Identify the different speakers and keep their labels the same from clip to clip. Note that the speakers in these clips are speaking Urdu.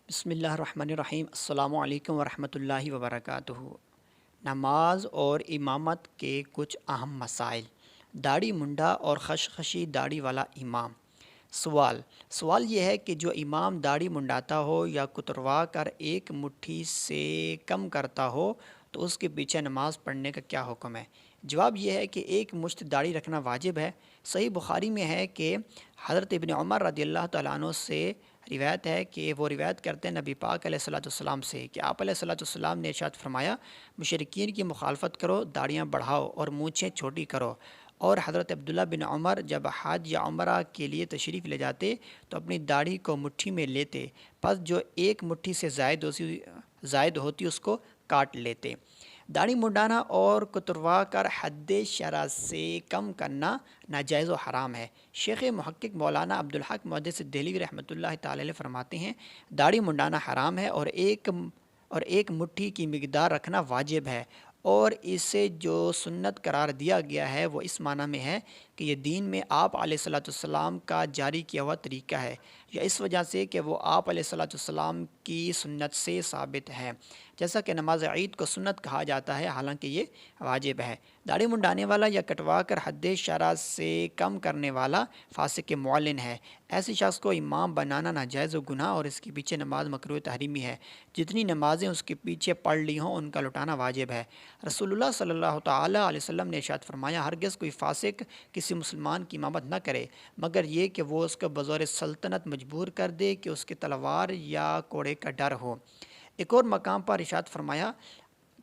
Speaker 1: بسم اللہ الرحمن الرحیم۔ السلام علیکم ورحمۃ اللہ وبرکاتہ۔ نماز اور امامت کے کچھ اہم مسائل۔ داڑھی منڈا اور خشخشی داڑھی والا امام۔ سوال یہ ہے کہ جو امام داڑھی منڈاتا ہو یا کتروا کر ایک مٹھی سے کم کرتا ہو تو اس کے پیچھے نماز پڑھنے کا کیا حکم ہے؟ جواب یہ ہے کہ ایک مشت داڑھی رکھنا واجب ہے۔ صحیح بخاری میں ہے کہ حضرت ابن عمر رضی اللہ تعالیٰ عنہ سے روایت ہے کہ وہ روایت کرتے ہیں نبی پاک علیہ الصلوۃ والسلام سے کہ آپ علیہ الصلوۃ والسلام نے ارشاد فرمایا، مشرکین کی مخالفت کرو، داڑیاں بڑھاؤ اور مونچھیں چھوٹی کرو۔ اور حضرت عبداللہ بن عمر جب حج یا عمرہ کے لیے تشریف لے جاتے تو اپنی داڑھی کو مٹھی میں لیتے، پس جو ایک مٹھی سے زائد ہوتی اس کو کاٹ لیتے۔ داڑھی منڈانا اور کتروا کر حد شرع سے کم کرنا ناجائز و حرام ہے۔ شیخ محقق مولانا عبدالحق محدث دہلوی رحمۃ اللہ تعالی علیہ فرماتے ہیں، داڑھی منڈانا حرام ہے اور ایک مٹھی کی مقدار رکھنا واجب ہے، اور اسے جو سنت قرار دیا گیا ہے وہ اس معنی میں ہے کہ یہ دین میں آپ علیہ الصلوۃ والسلام کا جاری کیا ہوا طریقہ ہے، یا اس وجہ سے کہ وہ آپ علیہ الصلوۃ والسلام کی سنت سے ثابت ہے، جیسا کہ نماز عید کو سنت کہا جاتا ہے حالانکہ یہ واجب ہے۔ داڑھی منڈانے والا یا کٹوا کر حد شرع سے کم کرنے والا فاسق معلن ہے۔ ایسے شخص کو امام بنانا ناجائز و گناہ اور اس کے پیچھے نماز مکروہ تحریمی ہے۔ جتنی نمازیں اس کے پیچھے پڑھ لی ہوں ان کا لٹانا واجب ہے۔ رسول اللہ صلی اللہ تعالی علیہ وسلم نے ارشاد فرمایا، ہرگز کوئی فاسق کسی مسلمان کی امامت نہ کرے مگر یہ کہ وہ اس کو بظور سلطنت مجبور کر دے کہ اس کے تلوار یا کوڑے کا ڈر ہو۔ ایک اور مقام پر ارشاد فرمایا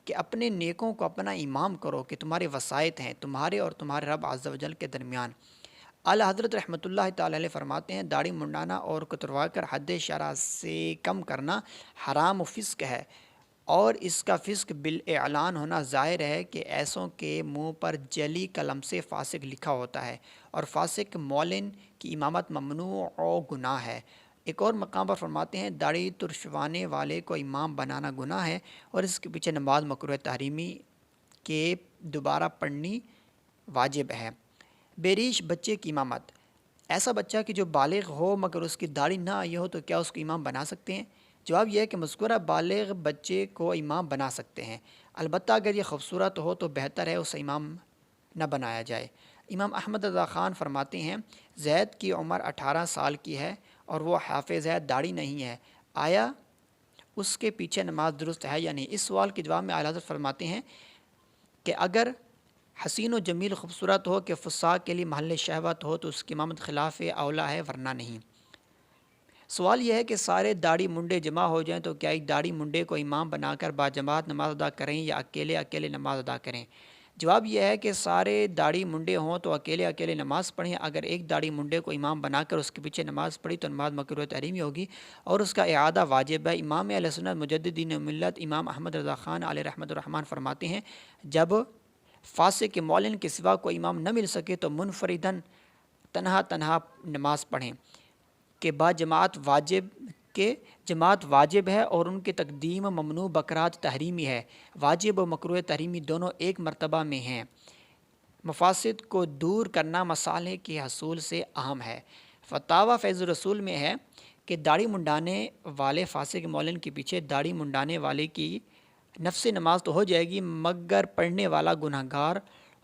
Speaker 1: کہ اپنے نیکوں کو اپنا امام کرو کہ تمہارے وسائط ہیں تمہارے اور تمہارے رب عز و جل کے درمیان۔ اعلیٰ حضرت رحمۃ اللہ تعالی علیہ فرماتے ہیں، داڑھی منڈانا اور کتروا کر حد شرع سے کم کرنا حرام و فسق ہے، اور اس کا فسق بالاعلان ہونا ظاہر ہے کہ ایسوں کے منہ پر جلی قلم سے فاسق لکھا ہوتا ہے، اور فاسق معلن کی امامت ممنوع و گناہ ہے۔ ایک اور مقام پر فرماتے ہیں، داڑھی ترشوانے والے کو امام بنانا گناہ ہے اور اس کے پیچھے نماز مکروہ تحریمی کے دوبارہ پڑھنی واجب ہے۔ بیریش بچے کی امامت۔ ایسا بچہ کہ جو بالغ ہو مگر اس کی داڑھی نہ آئی ہو تو کیا اس کو امام بنا سکتے ہیں؟ جواب یہ ہے کہ مذکورہ بالغ بچے کو امام بنا سکتے ہیں، البتہ اگر یہ خوبصورت ہو تو بہتر ہے اسے امام نہ بنایا جائے۔ امام احمد رضا خان فرماتے ہیں، زید کی عمر 18 سال کی ہے اور وہ حافظ ہے، داڑھی نہیں ہے، آیا اس کے پیچھے نماز درست ہے یا نہیں؟ اس سوال کے جواب میں اعلیٰ حضرت فرماتے ہیں کہ اگر حسین و جمیل خوبصورت ہو کہ فساق کے لیے محل شہوت ہو تو اس کی امامت خلاف اولا ہے، ورنہ نہیں۔ سوال یہ ہے کہ سارے داڑھی منڈے جمع ہو جائیں تو کیا ایک داڑھی منڈے کو امام بنا کر باجماعت نماز ادا کریں یا اکیلے نماز ادا کریں؟ جواب یہ ہے کہ سارے داڑھی منڈے ہوں تو اکیلے نماز پڑھیں۔ اگر ایک داڑھی منڈے کو امام بنا کر اس کے پیچھے نماز پڑھی تو نماز مکروہ تحریمی ہوگی اور اس کا اعادہ واجب ہے۔ امام اہل سنت مجددین ملت امام احمد رضا خان علیہ رحمۃ الرحمن فرماتے ہیں، جب فاسق کے معلن کے سوا کوئی امام نہ مل سکے تو منفرداً تنہا نماز پڑھیں کہ جماعت واجب ہے اور ان کی تقدیم ممنوع بکرات تحریمی ہے۔ واجب و مکروہ تحریمی دونوں ایک مرتبہ میں ہیں۔ مفاسد کو دور کرنا مصالح کے حصول سے اہم ہے۔ فتاوی فیض الرسول میں ہے کہ داڑھی منڈانے والے فاسق معلن کے پیچھے داڑھی منڈانے والے کی نفس نماز تو ہو جائے گی مگر پڑھنے والا گناہ گار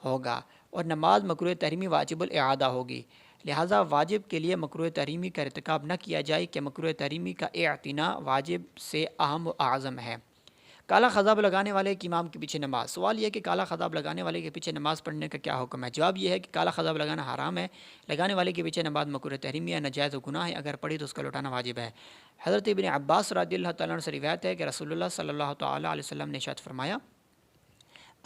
Speaker 1: ہوگا اور نماز مکروہ تحریمی واجب الاعادہ ہوگی۔ لہٰذا واجب کے لیے مکروہ تحریمی کا ارتکاب نہ کیا جائے کہ مکروہ تحریمی کا اعتناء واجب سے اہم و اعظم ہے۔ کالا خضاب لگانے والے ایک امام کے پیچھے نماز۔ سوال یہ ہے کہ کالا خضاب لگانے والے کے پیچھے نماز پڑھنے کا کیا حکم ہے؟ جواب یہ ہے کہ کالا خضاب لگانا حرام ہے، لگانے والے کے پیچھے نماز مکروہ تحریمی ہے، ناجائز و گناہ ہے، اگر پڑھی تو اس کا لوٹانا واجب ہے۔ حضرت ابن عباس رضی اللہ تعالیٰ عنہ سے روایت ہے کہ رسول اللہ صلی اللہ تعالیٰ علیہ وسلم نے ارشاد فرمایا،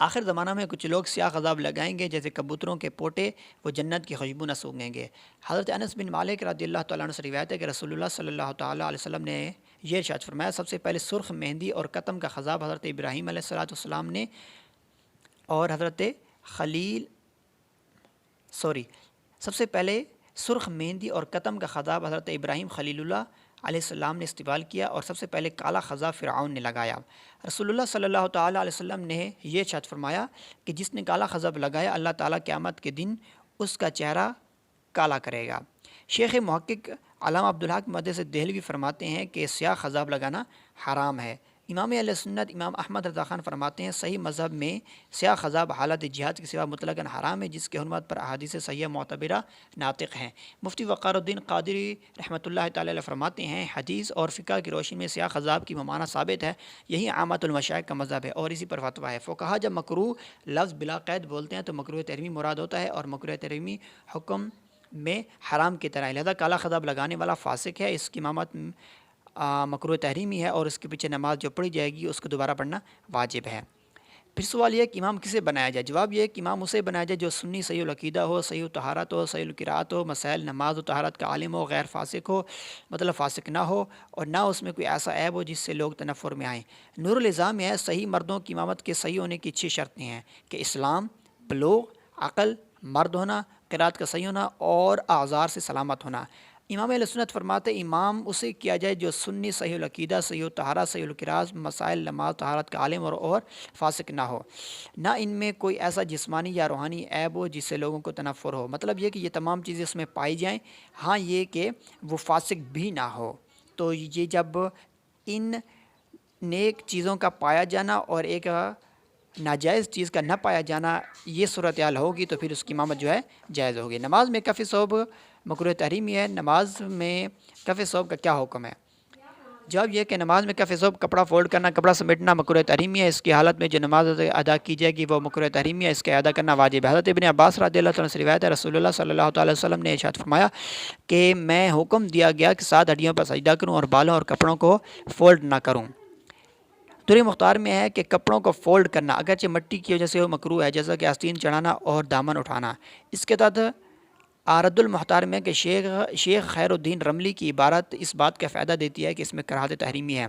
Speaker 1: آخر زمانہ میں کچھ لوگ سیاہ خضاب لگائیں گے جیسے کبوتروں کے پوٹے، وہ جنت کی خوشبو نہ سونگیں گے۔ حضرت انس بن مالک رضی اللہ تعالیٰ عنہ سے روایت ہے کہ رسول اللہ صلی اللہ تعالیٰ علیہ وسلم نے یہ ارشاد فرمایا، سب سے پہلے سرخ مہندی اور قتم کا خضاب حضرت ابراہیم علیہ السلام نے اور سب سے پہلے سرخ مہندی اور قتم کا خضاب حضرت ابراہیم خلیل اللہ علیہ السلام نے استعمال کیا اور سب سے پہلے کالا خضاب فرعون نے لگایا۔ رسول اللہ صلی اللہ تعالیٰ علیہ وسلم نے یہ ارشاد فرمایا کہ جس نے کالا خضاب لگایا اللہ تعالیٰ قیامت کے دن اس کا چہرہ کالا کرے گا۔ شیخ محقق علامہ عبدالحق محدث دہلوی فرماتے ہیں کہ سیاہ خضاب لگانا حرام ہے۔ امام اہل سنت امام احمد رضا خان فرماتے ہیں صحیح مذہب میں سیاہ خضاب حالت جہاد کے سوا مطلقاً حرام ہے، جس کے حرمت پر احادیث صحیحہ معتبرہ ناطق ہیں۔ مفتی وقار الدین قادری رحمۃ اللہ تعالی علیہ فرماتے ہیں حدیث اور فقہ کی روشنی میں سیاہ خضاب کی ممانعت ثابت ہے، یہی عامت المشائخ کا مذہب ہے اور اسی پر فتویٰ ہے۔ فقہا جب مکروہ لفظ بلا قید بولتے ہیں تو مکروہ تحریمی مراد ہوتا ہے اور مکروہ تحریمی حکم میں حرام کی طرح ہے، لہذا کالا خضاب لگانے والا فاسق ہے، اس کی امامت مکروہ تحریمی ہے اور اس کے پیچھے نماز جو پڑھی جائے گی اس کو دوبارہ پڑھنا واجب ہے۔ پھر سوال یہ ہے کہ امام کسے بنایا جائے؟ جواب یہ ہے کہ امام اسے بنایا جائے جو سنی صحیح العقیدہ ہو، صحیح طہارت ہو، صحیح القراءت ہو، مسائل نماز و طہارت کا عالم ہو، غیر فاسق ہو، مطلب فاسق نہ ہو اور نہ اس میں کوئی ایسا عیب ہو جس سے لوگ تنفر میں آئیں۔ نور النظام میں ہے صحیح مردوں کی امامت کے صحیح ہونے کی 6 شرطیں ہیں کہ اسلام، بلوغ، عقل، مرد ہونا، قرات کا صحیح ہونا اور اعذار سے سلامت ہونا۔ امام اہل سنت فرماتے امام اسے کیا جائے جو سنی صحیح العقیدہ، صحیح الطہارت، صحیح القراءت، مسائل نماز طہارت کا عالم اور فاسق نہ ہو، نہ ان میں کوئی ایسا جسمانی یا روحانی عیب ہو جس سے لوگوں کو تنفر ہو، مطلب یہ کہ یہ تمام چیزیں اس میں پائی جائیں، ہاں یہ کہ وہ فاسق بھی نہ ہو۔ تو یہ جب ان نیک چیزوں کا پایا جانا اور ایک ناجائز چیز کا نہ پایا جانا یہ صورتحال ہوگی تو پھر اس کی امامت جو ہے جائز ہوگی۔ نماز میں کف ثوب مکروہ تحریمی ہے، نماز میں کف ثوب کا کیا حکم ہے؟ جواب یہ کہ نماز میں کف ثوب کپڑا فولڈ کرنا، کپڑا سمیٹنا مکروہ تحریمی ہے، اس کی حالت میں جو نماز ادا کی جائے گی وہ مکروہ تحریمی ہے، اس کا ادا کرنا واجب ہے۔ حضرت ابن عباس رضی اللہ عنہ سے روایت ہے رسول اللہ صلی اللہ تعالی وسلم نے ارشاد فرمایا کہ میں حکم دیا گیا کہ 7 ہڈیوں پر سجدہ کروں اور بالوں اور کپڑوں کو فولڈ نہ کروں۔ در مختار میں ہے کہ کپڑوں کو فولڈ کرنا اگرچہ مٹی کی وجہ سے وہ مکروہ ہے، جیسا کہ آستین چڑھانا اور دامن اٹھانا۔ اس کے تحت رد المختار میں کہ شیخ خیر الدین رملی کی عبارت اس بات کا فائدہ دیتی ہے کہ اس میں کراہت تحریمی ہے۔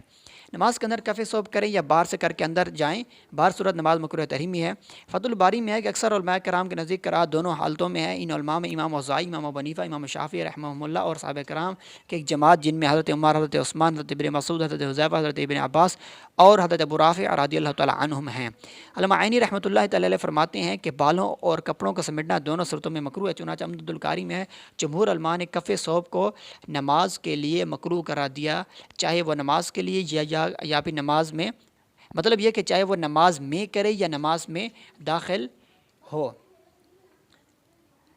Speaker 1: نماز کے اندر کف ثوب کریں یا باہر سے کر کے اندر جائیں، باہر صورت نماز مکروہ تحریمی ہے۔ فتح الباری میں ہے کہ اکثر علماء کرام کے نزدیک کراہت دونوں حالتوں میں ہے۔ ان علماء میں امام اوزاعی، امام ابو حنیفہ، امام شافعی رحمہم اللہ اور صحابہ کرام کے ایک جماعت جن میں حضرت عمر، حضرت عثمان، حضرت ابن مسعود، حضرت حذیفہ، حضرت ابن عباس اور حضرت ابو رافع رضی اللہ تعالیٰ عنہم ہیں۔ علامہ عینی رحمۃ اللہ تعالی علیہ فرماتے ہیں کہ بالوں اور کپڑوں کو سمیٹنا دونوں صورتوں میں مکروہ ہے، چنانچہ عمدۃ القاری میں ہے جمہور علماء نے کف ثوب کو نماز کے لیے مکروہ قرار دیا، چاہے وہ نماز کے لیے یا پھر نماز میں، مطلب یہ کہ چاہے وہ نماز میں کرے یا نماز میں داخل ہو۔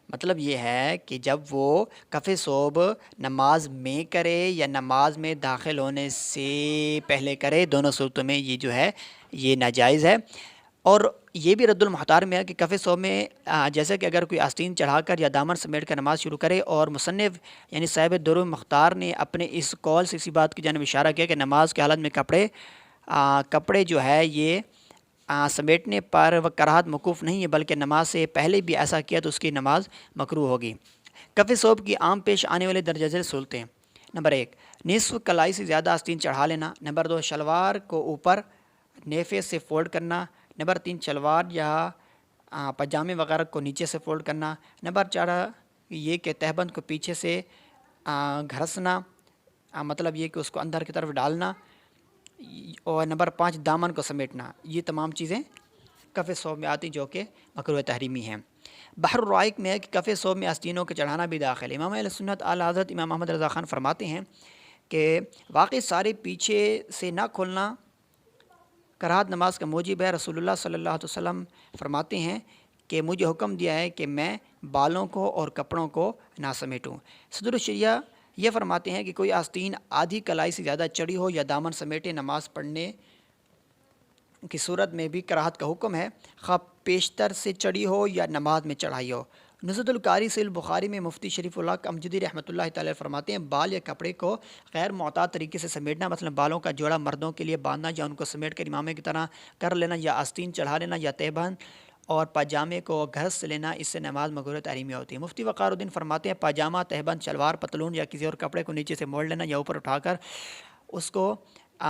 Speaker 1: مطلب یہ ہے کہ جب وہ کف ثوب نماز میں کرے یا نماز میں داخل ہونے سے پہلے کرے، دونوں صورتوں میں یہ جو ہے یہ ناجائز ہے۔ اور یہ بھی رد المختار میں ہے کہ کف ثوب میں جیسے کہ اگر کوئی آستین چڑھا کر یا دامن سمیٹ کر نماز شروع کرے، اور مصنف یعنی صاحب در المختار نے اپنے اس قول سے اسی بات کی جانب اشارہ کیا کہ نماز کی حالت میں کپڑے جو ہے یہ سمیٹنے پر وہ کراہت موقوف نہیں ہے، بلکہ نماز سے پہلے بھی ایسا کیا تو اس کی نماز مکروہ ہوگی۔ کف ثوب کی عام پیش آنے والے درجہ ذیل صورتیں: نمبر 1 نصف کلائی سے زیادہ آستین چڑھا لینا، نمبر 2 شلوار کو اوپر نیفے سے فولڈ کرنا، نمبر 3 شلوار یا پاجامے وغیرہ کو نیچے سے فولڈ کرنا، نمبر 4 یہ کہ تہبند کو پیچھے سے گھرسنا، مطلب یہ کہ اس کو اندر کی طرف ڈالنا، اور نمبر 5 دامن کو سمیٹنا۔ یہ تمام چیزیں کف ثوب میں آتی جو کہ مکروہ تحریمی ہیں۔ بحر الرائق میں ہے کہ کف ثوب میں آستینوں کے چڑھانا بھی داخل ہے۔ امام اہل سنت اعلیٰ حضرت امام محمد رضا خان فرماتے ہیں کہ واقعی سارے پیچھے سے نہ کھولنا کراہت نماز کا موجب ہے۔ رسول اللہ صلی اللہ علیہ وسلم فرماتے ہیں کہ مجھے حکم دیا ہے کہ میں بالوں کو اور کپڑوں کو نہ سمیٹوں۔ صدر الشریعہ یہ فرماتے ہیں کہ کوئی آستین آدھی کلائی سے زیادہ چڑھی ہو یا دامن سمیٹے، نماز پڑھنے کی صورت میں بھی کراہت کا حکم ہے، خواہ پیشتر سے چڑھی ہو یا نماز میں چڑھائی ہو۔ نزہۃ القاری صحیح البخاری میں مفتی شریف اللہ امجدی رحمۃ اللہ تعالی فرماتے ہیں بال یا کپڑے کو غیر معتاد طریقے سے سمیٹنا، مثلا بالوں کا جوڑا مردوں کے لیے باندھنا یا ان کو سمیٹ کر امامے کی طرح کر لینا، یا آستین چڑھا لینا، یا تہبند اور پاجامے کو گھس سے لینا، اس سے نماز مکروہ تحریمی ہوتی ہے۔ مفتی وقار الدین فرماتے ہیں پاجامہ، تہبند، شلوار، پتلون یا کسی اور کپڑے کو نیچے سے موڑ لینا یا اوپر اٹھا کر اس کو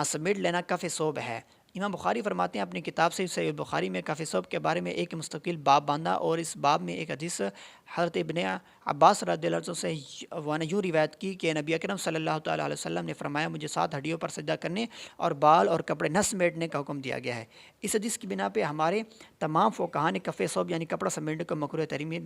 Speaker 1: سمیٹ لینا کف ثوب ہے۔ امام بخاری فرماتے ہیں اپنی کتاب سے صحیح بخاری میں کف ثوب کے بارے میں ایک مستقل باب باندھا، اور اس باب میں ایک حدیث حضرت ابن عباس رضی اللہ عنہ سے یوں روایت کی کہ نبی اکرم صلی اللہ تعالیٰ علیہ وسلم نے فرمایا مجھے 7 ہڈیوں پر سجدہ کرنے اور بال اور کپڑے نہ سمیٹنے کا حکم دیا گیا ہے۔ اس حدیث کی بنا پہ ہمارے تمام فقہاء نے کف ثوب یعنی کپڑا سمیٹنے کو مکروہ تحریمی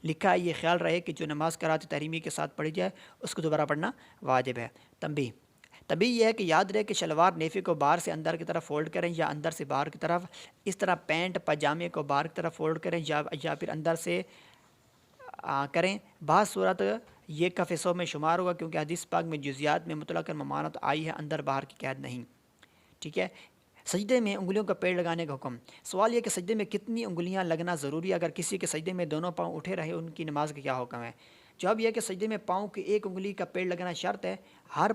Speaker 1: لکھا ہے۔ یہ خیال رہے کہ جو نماز قرات تحریمی کے ساتھ پڑھی جائے اس کو دوبارہ پڑھنا واجب ہے۔ تنبیہ یہ ہے کہ یاد رہے کہ شلوار نیفی کو باہر سے اندر کی طرف فولڈ کریں یا اندر سے باہر کی طرف، اس طرح پینٹ پاجامے کو باہر کی طرف فولڈ کریں یا پھر اندر سے کریں۔ بعض صورت یہ کف ثوب میں شمار ہوگا کیونکہ حدیث پاک میں جزیات میں مطلق ممانعت آئی ہے، اندر باہر کی قید نہیں۔ ٹھیک ہے۔ سجدے میں انگلیوں کا پیڑ لگانے کا حکم۔ سوال یہ کہ سجدے میں کتنی انگلیاں لگنا ضروری ہے؟ اگر کسی کے سجدے میں دونوں پاؤں اٹھے رہے ان کی نماز کا کیا حکم ہے؟ جواب یہ ہے کہ سجدے میں پاؤں کی ایک انگلی کا پیڑ لگنا شرط ہے۔ ہر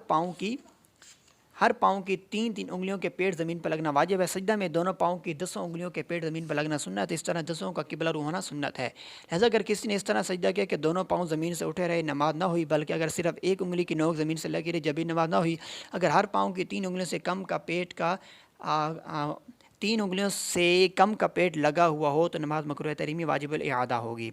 Speaker 1: پاؤں کی 3 انگلیوں کے پیڑ زمین پر لگنا واجب ہے۔ سجدہ میں دونوں پاؤں کی 10 انگلیوں کے پیڑ زمین پر لگنا سنت ہے۔ اس طرح 10 کا قبلہ رو ہونا سنت ہے۔ لہذا اگر کسی نے اس طرح سجدہ کیا کہ دونوں پاؤں زمین سے اٹھے رہے نماز نہ ہوئی، بلکہ اگر صرف ایک انگلی کی نوک زمین سے لگی رہی جب بھی نماز نہ ہوئی۔ اگر ہر پاؤں کی 3 انگلیوں سے کم کا پیٹ کا 3 انگلیوں سے کم کا پیٹ لگا ہوا ہو تو نماز مکروہ تحریمی واجب الاعادہ ہوگی۔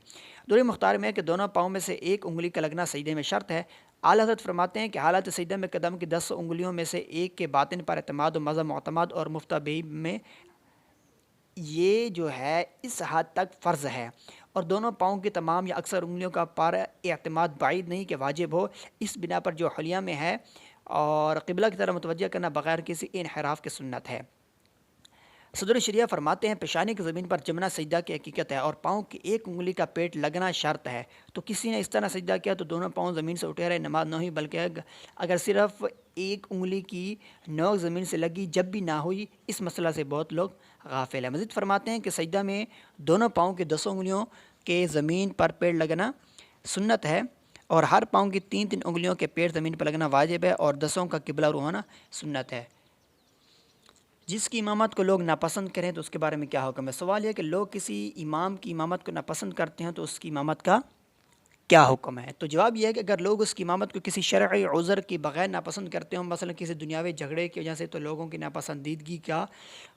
Speaker 1: دوری مختار میں ہے کہ دونوں پاؤں میں سے ایک انگلی کا لگنا سجدے میں شرط ہے۔ اعلیٰ حضرت فرماتے ہیں کہ حالت سجدہ میں قدم کی 10 انگلیوں میں سے ایک کے باطن پر اعتماد و مذہب معتمد اور مفتبی میں یہ جو ہے اس حد تک فرض ہے، اور دونوں پاؤں کی تمام یا اکثر انگلیوں کا پر اعتماد بعید نہیں کہ واجب ہو۔ اس بنا پر جو حلیہ میں ہے اور قبلہ کی طرف متوجہ کرنا بغیر کسی انحراف کی سنت ہے۔ صدر شریعہ فرماتے ہیں پیشانی کی زمین پر جمنا سجدہ کی حقیقت ہے اور پاؤں کی ایک انگلی کا پیٹ لگنا شرط ہے۔ تو کسی نے اس طرح سجدہ کیا تو دونوں پاؤں زمین سے اٹھے رہے نماز نہ ہوئی، بلکہ اگر صرف ایک انگلی کی نوک زمین سے لگی جب بھی نہ ہوئی۔ اس مسئلہ سے بہت لوگ غافل ہیں۔ مزید فرماتے ہیں کہ سجدہ میں دونوں پاؤں کی 10 انگلیوں کے زمین پر پیڑ لگنا سنت ہے، اور ہر پاؤں کی 3 انگلیوں کے پیڑ زمین پر لگنا واجب ہے، اور 10 کا قبلہ رو ہونا سنت ہے۔ جس کی امامت کو لوگ ناپسند کریں تو اس کے بارے میں کیا حکم ہے؟ سوال یہ کہ لوگ کسی امام کی امامت کو ناپسند کرتے ہیں تو اس کی امامت کا کیا حکم ہے؟ تو جواب یہ ہے کہ اگر لوگ اس کی امامت کو کسی شرعی عذر کی بغیر ناپسند کرتے ہوں، مثلا کسی دنیاوی جھگڑے کی وجہ سے، تو لوگوں کی ناپسندیدگی کا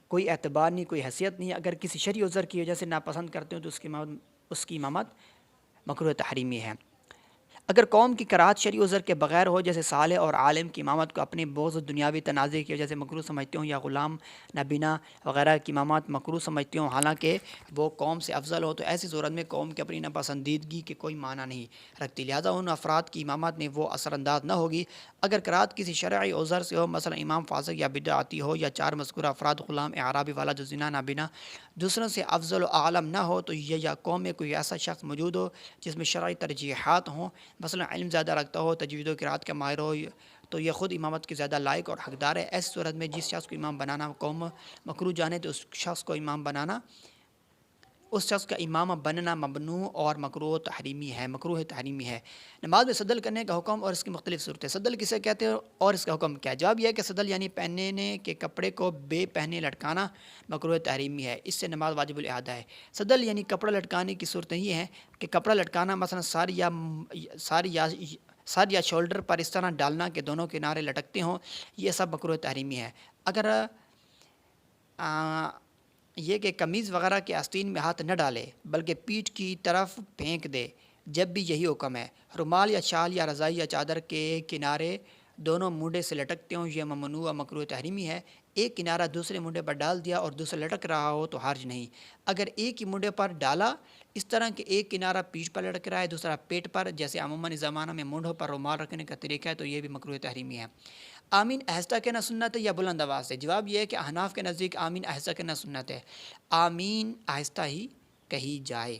Speaker 1: کوئی اعتبار نہیں، کوئی حیثیت نہیں۔ اگر کسی شرعی عذر کی وجہ سے ناپسند کرتے ہوں تو اس کی امامت مکروہ تحریمی ہے۔ اگر قوم کی کراہت شرعی عذر کے بغیر ہو، جیسے صالح اور عالم کی امامت کو اپنے بغض دنیاوی تنازع کی وجہ سے مکروہ سمجھتے ہوں، یا غلام نابینا وغیرہ کی امامت مکروہ سمجھتے ہوں حالانکہ وہ قوم سے افضل ہو، تو ایسی صورت میں قوم کی اپنی ناپسندیدگی کے کوئی معنی نہیں رکھتی، لہذا ان افراد کی امامت میں وہ اثر انداز نہ ہوگی۔ اگر کراہت کسی شرعی عذر سے ہو، مثلا امام فاسق یا بدعتی ہو، یا 4 مذکورہ افراد غلام اعرابی والا جو زنا نابینا دوسروں سے افضل و اعلم نہ ہو، تو یہ یا قوم میں کوئی ایسا شخص موجود ہو جس میں شرعی ترجیحات ہوں، مثلا علم زیادہ رکھتا ہو، تجوید و قرات کا ماہر ہو، تو یہ خود امامت کے زیادہ لائق اور حقدار ہے۔ ایسی صورت میں جس شخص کو امام بنانا قوم مکروہ جانے تو اس شخص کو امام بنانا، اس شخص کا امام بننا ممنوع اور مکروہ تحریمی ہے۔ نماز میں صدل کرنے کا حکم اور اس کی مختلف صورتیں۔ صدل کسے کہتے ہیں اور اس کا حکم کیا ہے؟ جواب یہ ہے کہ صدل یعنی پہننے کے کپڑے کو بے پہنے لٹکانا مکروہ تحریمی ہے، اس سے نماز واجب الاعادہ ہے۔ صدل یعنی کپڑا لٹکانے کی صورتیں یہ ہیں کہ کپڑا لٹکانا مثلا سر یا شولڈر پر اس طرح ڈالنا کہ دونوں کنارے لٹکتے ہوں، یہ سب مکروہ تحریمی ہے۔ اگر یہ کہ قمیض وغیرہ کے آستین میں ہاتھ نہ ڈالے بلکہ پیٹھ کی طرف پھینک دے جب بھی یہی حکم ہے۔ رومال یا شال یا رضائی یا چادر کے کنارے دونوں منڈے سے لٹکتے ہوں، یہ ممنوع و مکروہ تحریمی ہے۔ ایک کنارہ دوسرے منڈے پر ڈال دیا اور دوسرا لٹک رہا ہو تو حرج نہیں۔ اگر ایک ہی منڈے پر ڈالا اس طرح کہ ایک کنارہ پیٹھ پر لٹک رہا ہے دوسرا پیٹ پر، جیسے عموماً زمانہ میں منڈوں پر رومال رکھنے کا طریقہ ہے، تو یہ بھی مکروہ تحریمی ہے۔ آمین آہستہ کہنا سنت ہے یا بلند آواز سے؟ جواب یہ ہے کہ احناف کے نزدیک آمین آہستہ کہنا سنت ہے، آمین آہستہ ہی کہی جائے۔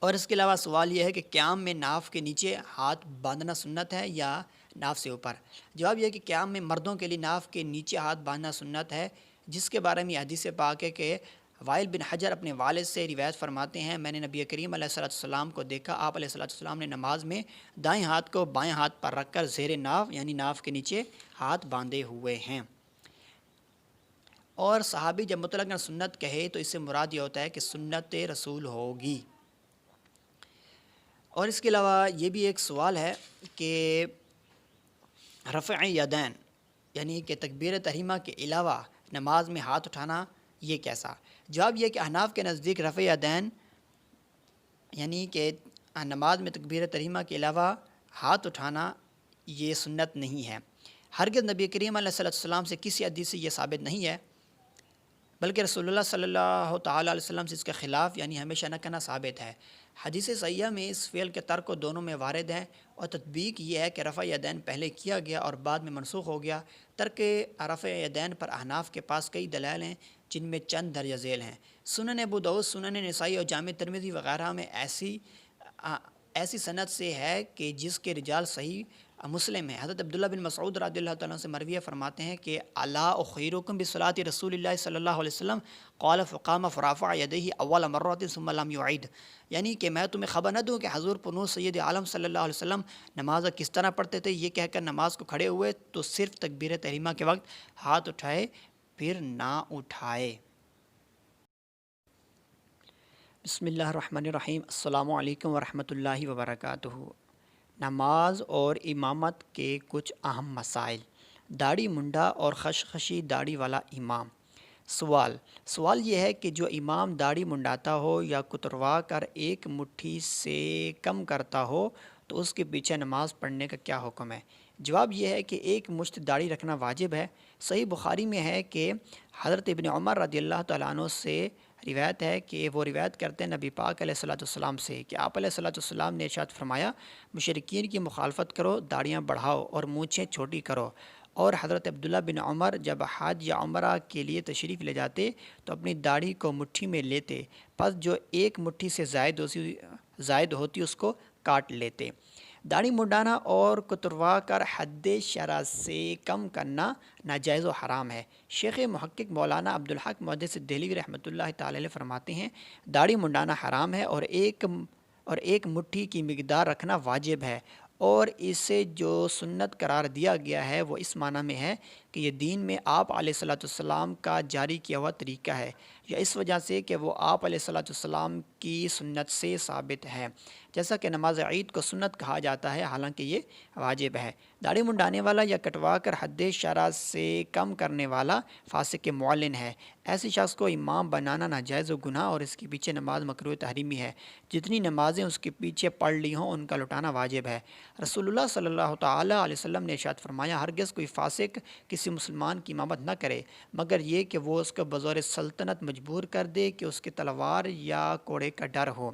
Speaker 1: اور اس کے علاوہ سوال یہ ہے کہ قیام میں ناف کے نیچے ہاتھ باندھنا سنت ہے یا ناف سے اوپر؟ جواب یہ ہے کہ قیام میں مردوں کے لیے ناف کے نیچے ہاتھ باندھنا سنت ہے، جس کے بارے میں حدیث پاک ہے کہ وائل بن حجر اپنے والد سے روایت فرماتے ہیں، میں نے نبی کریم علیہ السلام کو دیکھا، آپ علیہ السلام نے نماز میں دائیں ہاتھ کو بائیں ہاتھ پر رکھ کر زیر ناف یعنی ناف کے نیچے ہاتھ باندھے ہوئے ہیں۔ اور صحابی جب مطلقاً سنت کہے تو اس سے مراد یہ ہوتا ہے کہ سنت رسول ہوگی۔ اور اس کے علاوہ یہ بھی ایک سوال ہے کہ رفع یدین یعنی کہ تکبیر تحریمہ کے علاوہ نماز میں ہاتھ اٹھانا یہ کیسا؟ جواب یہ کہ احناف کے نزدیک رفع یدین یعنی کہ نماز میں تکبیر تحریمہ کے علاوہ ہاتھ اٹھانا یہ سنت نہیں ہے۔ ہرگز نبی کریم علیہ الصلوۃ والسلام سے کسی حدیث سے یہ ثابت نہیں ہے، بلکہ رسول اللہ صلی اللہ تعالیٰ علیہ وسلم سے اس کے خلاف یعنی ہمیشہ نہ کرنا ثابت ہے۔ حدیث صحیحہ میں اس فعل کے ترک دونوں میں وارد ہے، اور تطبیق یہ ہے کہ رفع یدین پہلے کیا گیا اور بعد میں منسوخ ہو گیا۔ ترک رفع یدین پر احناف کے پاس کئی دلائل ہیں، جن میں چند درج ذیل ہیں۔ سنن ابو داؤد، سنن نسائی اور جامع ترمذی وغیرہ میں ایسی سند سے ہے کہ جس کے رجال صحیح مسلم ہے۔ حضرت عبداللہ بن مسعود رضی اللہ تعالیٰ سے مروی فرماتے ہیں کہ الا اخیرکم بصلاۃ رسول اللہ صلی اللہ علیہ وسلم قال فقام فرفع یدیہ اول مرۃ ثم لم یعید، یعنی کہ میں تمہیں خبر نہ دوں کہ حضور پرنور سید عالم صلی اللہ علیہ وسلم نماز کس طرح پڑھتے تھے؟ یہ کہہ کر نماز کو کھڑے ہوئے تو صرف تکبیر تحریمہ کے وقت ہاتھ اٹھائے، پھر نہ اٹھائے۔ بسم اللہ الرحمن الرحیم۔ السلام علیکم ورحمۃ اللہ وبرکاتہ۔ نماز اور امامت کے کچھ اہم مسائل۔ داڑھی منڈا اور خشخشی داڑھی والا امام۔ سوال یہ ہے کہ جو امام داڑھی منڈاتا ہو یا کتروا کر ایک مٹھی سے کم کرتا ہو تو اس کے پیچھے نماز پڑھنے کا کیا حکم ہے؟ جواب یہ ہے کہ ایک مشت داڑھی رکھنا واجب ہے۔ صحیح بخاری میں ہے کہ حضرت ابن عمر رضی اللہ تعالیٰ عنہ سے روایت ہے کہ وہ روایت کرتے ہیں نبی پاک علیہ الصلوۃ والسلام سے کہ آپ علیہ الصلوۃ والسلام نے ارشاد فرمایا، مشرکین کی مخالفت کرو، داڑیاں بڑھاؤ اور مونچھیں چھوٹی کرو۔ اور حضرت عبداللہ بن عمر جب حج یا عمرہ کے لیے تشریف لے جاتے تو اپنی داڑھی کو مٹھی میں لیتے، پس جو ایک مٹھی سے زائد ہوتی اس کو کاٹ لیتے۔ داڑھی منڈانا اور کتروا کر حد شرع سے کم کرنا ناجائز و حرام ہے۔ شیخ محقق مولانا عبدالحق محدث دہلوی رحمۃ اللہ تعالی علیہ فرماتے ہیں، داڑھی منڈانا حرام ہے اور ایک مٹھی کی مقدار رکھنا واجب ہے، اور اسے جو سنت قرار دیا گیا ہے وہ اس معنی میں ہے کہ یہ دین میں آپ علیہ الصلوۃ والسلام کا جاری کیا ہوا طریقہ ہے، یا اس وجہ سے کہ وہ آپ علیہ الصلوۃ والسلام کی سنت سے ثابت ہے، جیسا کہ نماز عید کو سنت کہا جاتا ہے حالانکہ یہ واجب ہے۔ داڑھی منڈانے والا یا کٹوا کر حد شرع سے کم کرنے والا فاسق معلن ہے۔ ایسے شخص کو امام بنانا ناجائز و گناہ اور اس کے پیچھے نماز مکروہ تحریمی ہے۔ جتنی نمازیں اس کے پیچھے پڑھ لی ہوں ان کا لٹانا واجب ہے۔ رسول اللہ صلی اللہ تعالیٰ علیہ وسلم نے ارشاد فرمایا، ہرگز کوئی فاسق کسی مسلمان کی امامت نہ کرے مگر یہ کہ وہ اس کو بظور سلطنت مجبور کر دے کہ اس کے تلوار یا کوڑے کا ڈر ہو۔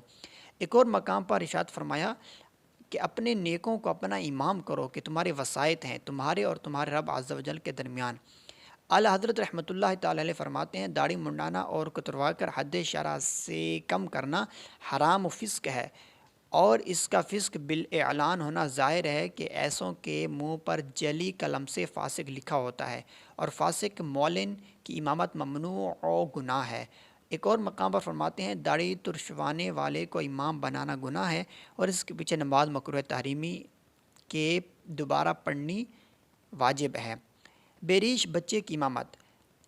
Speaker 1: ایک اور مقام پر ارشاد فرمایا کہ اپنے نیکوں کو اپنا امام کرو کہ تمہارے وسائط ہیں تمہارے اور تمہارے رب عز و جل کے درمیان۔ اعلیٰ حضرت رحمۃ اللہ تعالی علیہ فرماتے ہیں، داڑھی منڈانا اور کتروا کر حد شرع سے کم کرنا حرام و فسق ہے، اور اس کا فسق بالاعلان ہونا ظاہر ہے کہ ایسوں کے منہ پر جلی قلم سے فاسق لکھا ہوتا ہے، اور فاسق معلن کی امامت ممنوع و گناہ ہے۔ ایک اور مقام پر فرماتے ہیں، داڑھی ترشوانے والے کو امام بنانا گناہ ہے اور اس کے پیچھے نماز مکروہ تحریمی کے دوبارہ پڑھنی واجب ہے۔ بیریش بچے کی امامت۔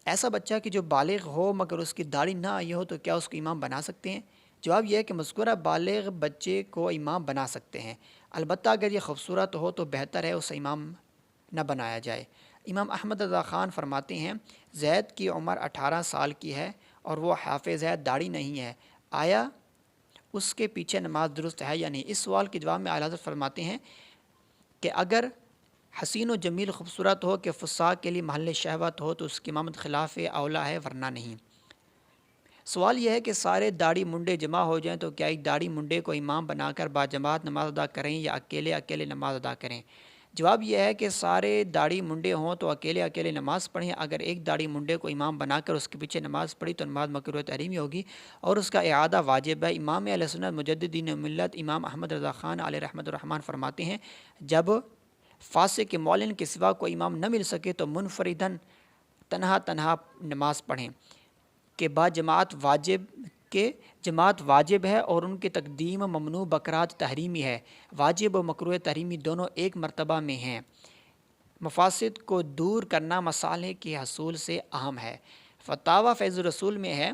Speaker 1: ایسا بچہ کہ جو بالغ ہو مگر اس کی داڑھی نہ آئی ہو تو کیا اس کو امام بنا سکتے ہیں؟ جواب یہ ہے کہ مذکورہ بالغ بچے کو امام بنا سکتے ہیں، البتہ اگر یہ خوبصورت ہو تو بہتر ہے اسے امام نہ بنایا جائے۔ امام احمد رضا خان فرماتے ہیں، زید کی عمر 18 سال کی ہے اور وہ حافظ ہے، داڑھی نہیں ہے، آیا اس کے پیچھے نماز درست ہے یا نہیں؟ اس سوال کے جواب میں اعلیٰ حضرت فرماتے ہیں کہ اگر حسین و جمیل خوبصورت ہو کہ فساق کے لیے محل شہوت ہو تو اس کی امامت خلاف اولا ہے، ورنہ نہیں۔ سوال یہ ہے کہ سارے داڑھی منڈے جمع ہو جائیں تو کیا ایک داڑھی منڈے کو امام بنا کر باجماعت نماز ادا کریں یا اکیلے نماز ادا کریں؟ جواب یہ ہے کہ سارے داڑھی منڈے ہوں تو اکیلے نماز پڑھیں۔ اگر ایک داڑھی منڈے کو امام بنا کر اس کے پیچھے نماز پڑھی تو نماز مکروہ تحریمی ہوگی اور اس کا اعادہ واجب ہے۔ امام اہل سنت مجددین ملت امام احمد رضا خان علیہ رحمۃ الرحمن فرماتے ہیں، جب فاسق کے معلن کے سوا کوئی امام نہ مل سکے تو منفرداً تنہا نماز پڑھیں کہ جماعت واجب ہے اور ان کی تقدیم ممنوع بقرات تحریمی ہے۔ واجب و مکروہ تحریمی دونوں ایک مرتبہ میں ہیں۔ مفاسد کو دور کرنا مصالح کے حصول سے اہم ہے۔ فتاوی فیض الرسول میں ہے